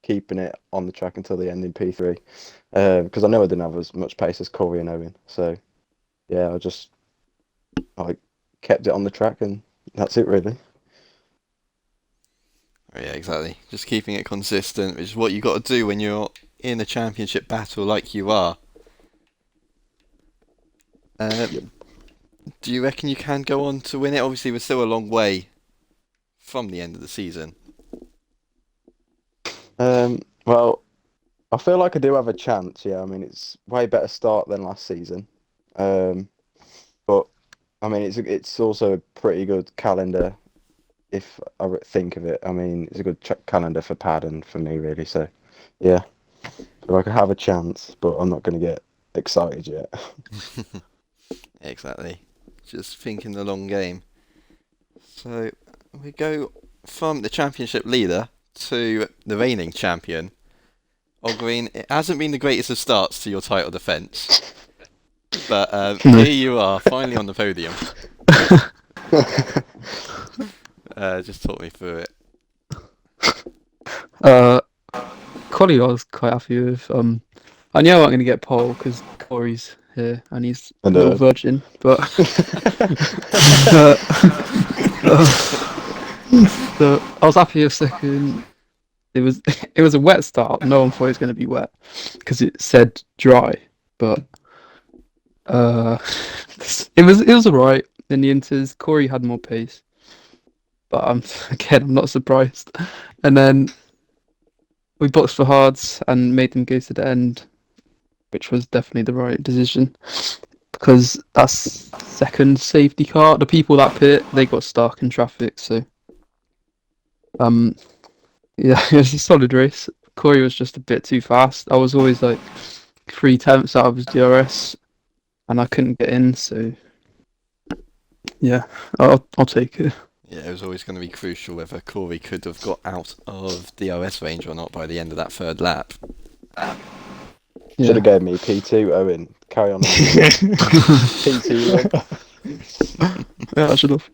S2: keeping it on the track until the end in P3. Because I know I didn't have as much pace as Corey and Owen. So, yeah, I just kept it on the track and that's it really.
S1: Oh, yeah, exactly. Just keeping it consistent, which is what you got to do when you're in a championship battle like you are. Do you reckon you can go on to win it? Obviously, we're still a long way from the end of the season.
S2: Well, I feel like I do have a chance. Yeah, I mean it's way better start than last season. But I mean it's also a pretty good calendar. If I think of it, I mean it's a good calendar for Pad and for me really. So yeah, so I could have a chance, but I'm not going to get excited yet.
S1: Exactly. Just thinking the long game. So we go from the championship leader to the reigning champion. Green, it hasn't been the greatest of starts to your title defence, but here you are, finally on the podium. Just talk me through it.
S5: Collie I was quite happy with. I knew I wasn't going to get pole because Corey's here and he's a little virgin, but so I was happy with second. It was a wet start. No one thought it was going to be wet because it said dry, but it was alright. In the inters, Corey had more pace, but I'm not surprised. And then we boxed for hards and made them go to the end, which was definitely the right decision because that's second safety car. The people that pit, they got stuck in traffic, so Yeah, it was a solid race. Corey was just a bit too fast. I was always like 3/10 out of his DRS, and I couldn't get in. So yeah, I'll take it.
S1: Yeah, it was always going to be crucial whether Corey could have got out of DRS range or not by the end of that third lap.
S2: Should have gave me P2, Owen. Carry on. P2 one.
S5: Yeah, I should have.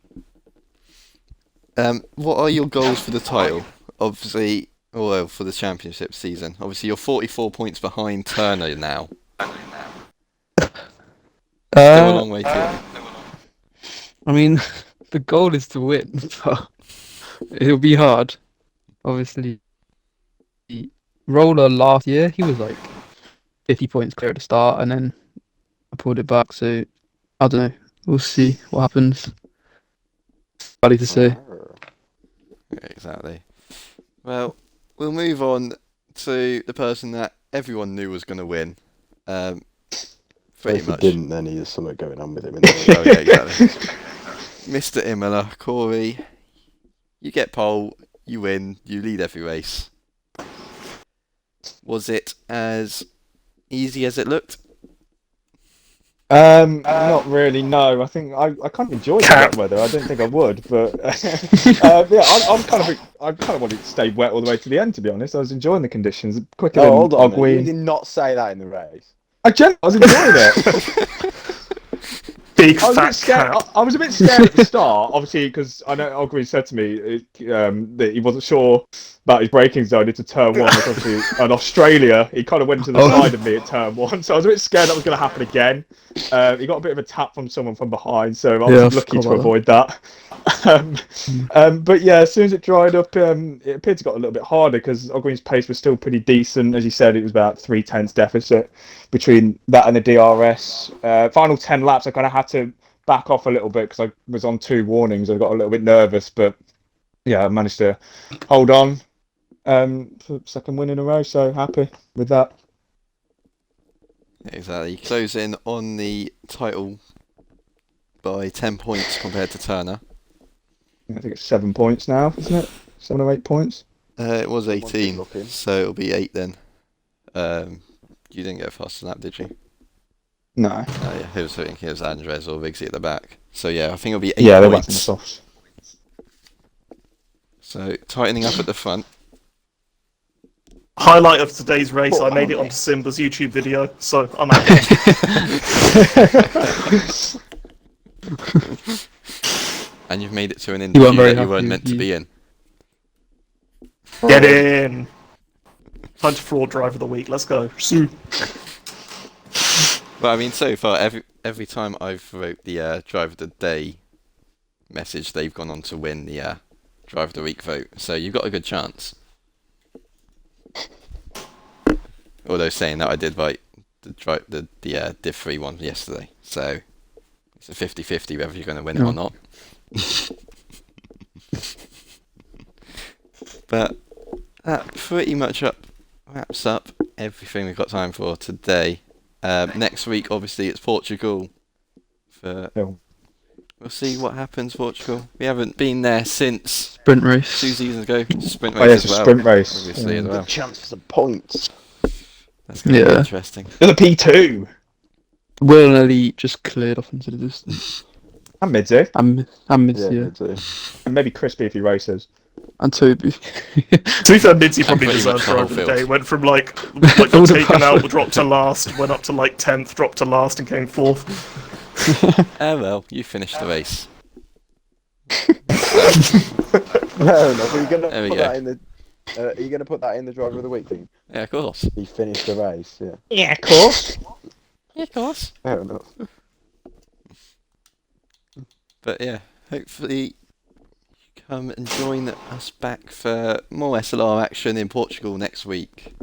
S1: What are your goals for the title? Obviously, well, for the championship season. Obviously, you're 44 points behind Turner now. Still a long way to go.
S5: I mean, the goal is to win, but it'll be hard. Obviously, Roller last year, he was like 50 points clear at the start, and then I pulled it back. So I don't know. We'll see what happens. Funny to say.
S1: Yeah, exactly. Well, we'll move on to the person that everyone knew was going to win. Pretty
S2: If he
S1: much.
S2: didn't, then there's something going on with him.
S1: Oh, yeah, exactly. Mr. Imola, Corey, you get pole, you win, you lead every race. Was it as easy as it looked?
S3: Not really. No, I think I kind of enjoyed the wet weather. I didn't think I would, but yeah, I kind of wanted to stay wet all the way to the end. To be honest, I was enjoying the conditions. Quicker
S2: Oh,
S3: than
S2: hold on. You
S3: Ogwe.
S2: did not say that in the race.
S3: I was enjoying it.
S4: Big
S3: I was a
S4: fat
S3: bit scared.
S4: cat.
S3: I was a bit scared at the start, obviously, because I know Ogwe said to me that he wasn't sure about his braking zone into turn one. Which obviously, in Australia, he kind of went to the side of me at turn one, so I was a bit scared that was going to happen again. He got a bit of a tap from someone from behind, so I was lucky to avoid that. But yeah, as soon as it dried up, it appeared to got a little bit harder because Ogwe's pace was still pretty decent. As you said, it was about 3/10 deficit between that and the DRS. Final 10 laps, I kind of had to back off a little bit because I was on 2 warnings. I got a little bit nervous, but yeah, I managed to hold on for the second win in a row. So happy with that.
S1: Exactly. Close in on the title by 10 points compared to Turner.
S3: I think it's 7 points now, isn't it? 7 or 8 points.
S1: It was
S2: Once it's
S1: 18,
S2: looking.
S1: so it'll be 8 then. You didn't go faster than that, did you?
S3: No.
S1: Oh yeah, it was Andres or Riggsy at the back. So yeah, I think it'll be 8
S3: Yeah, they went from the
S1: points.
S3: softs.
S1: So tightening up at the front.
S4: Highlight of today's race, I made it onto Simba's YouTube video, so I'm happy.
S1: And you've made it to an
S5: weren't
S1: interview
S5: very
S1: that you weren't
S5: happy
S1: meant
S5: with
S1: to
S5: you.
S1: be in.
S4: Get in! Time to fraud driver of the week, let's go.
S1: Well, I mean, so far, every time I've wrote the Driver of the Day message, they've gone on to win the Driver of the Week vote. So you've got a good chance. Although saying that, I did write the Div 3 one yesterday. So it's a 50-50 whether you're going to win it or not. But that pretty much wraps up everything we've got time for today. Next week, obviously, it's Portugal. We'll see what happens, Portugal. We haven't been there since
S5: Sprint race.
S1: 2 seasons ago. Sprint race
S3: Oh yeah, it's
S1: as
S3: a
S1: well.
S3: sprint race.
S1: Obviously, as well.
S2: Chance for some points.
S1: That's going to be
S5: Yeah.
S1: interesting.
S3: There's a P2.
S5: Will and Elite just cleared off into the distance.
S3: And Midzi.
S5: I'm Mids,
S2: Yeah,
S5: yeah.
S2: me too.
S3: And maybe Crispy if he races.
S5: And Toby.
S4: To be fair, Midzi probably
S1: pretty
S4: deserves
S1: much the whole
S4: driver of the
S1: field.
S4: day. Went from like
S5: All
S4: got
S5: the
S4: taken out,
S5: power.
S4: dropped to last, went up to like 10th, dropped to last, and came 4th.
S1: Well, you finished the race.
S2: No, no. Are you gonna
S1: There we
S2: put
S1: go.
S2: that in the? Are you gonna put that in the driver of the week thing?
S1: Yeah, of course.
S2: He finished the race. Yeah.
S3: Yeah, of course.
S1: Yeah, of course.
S2: Fair enough.
S1: But yeah, hopefully you come and join us back for more SLR action in Portugal next week.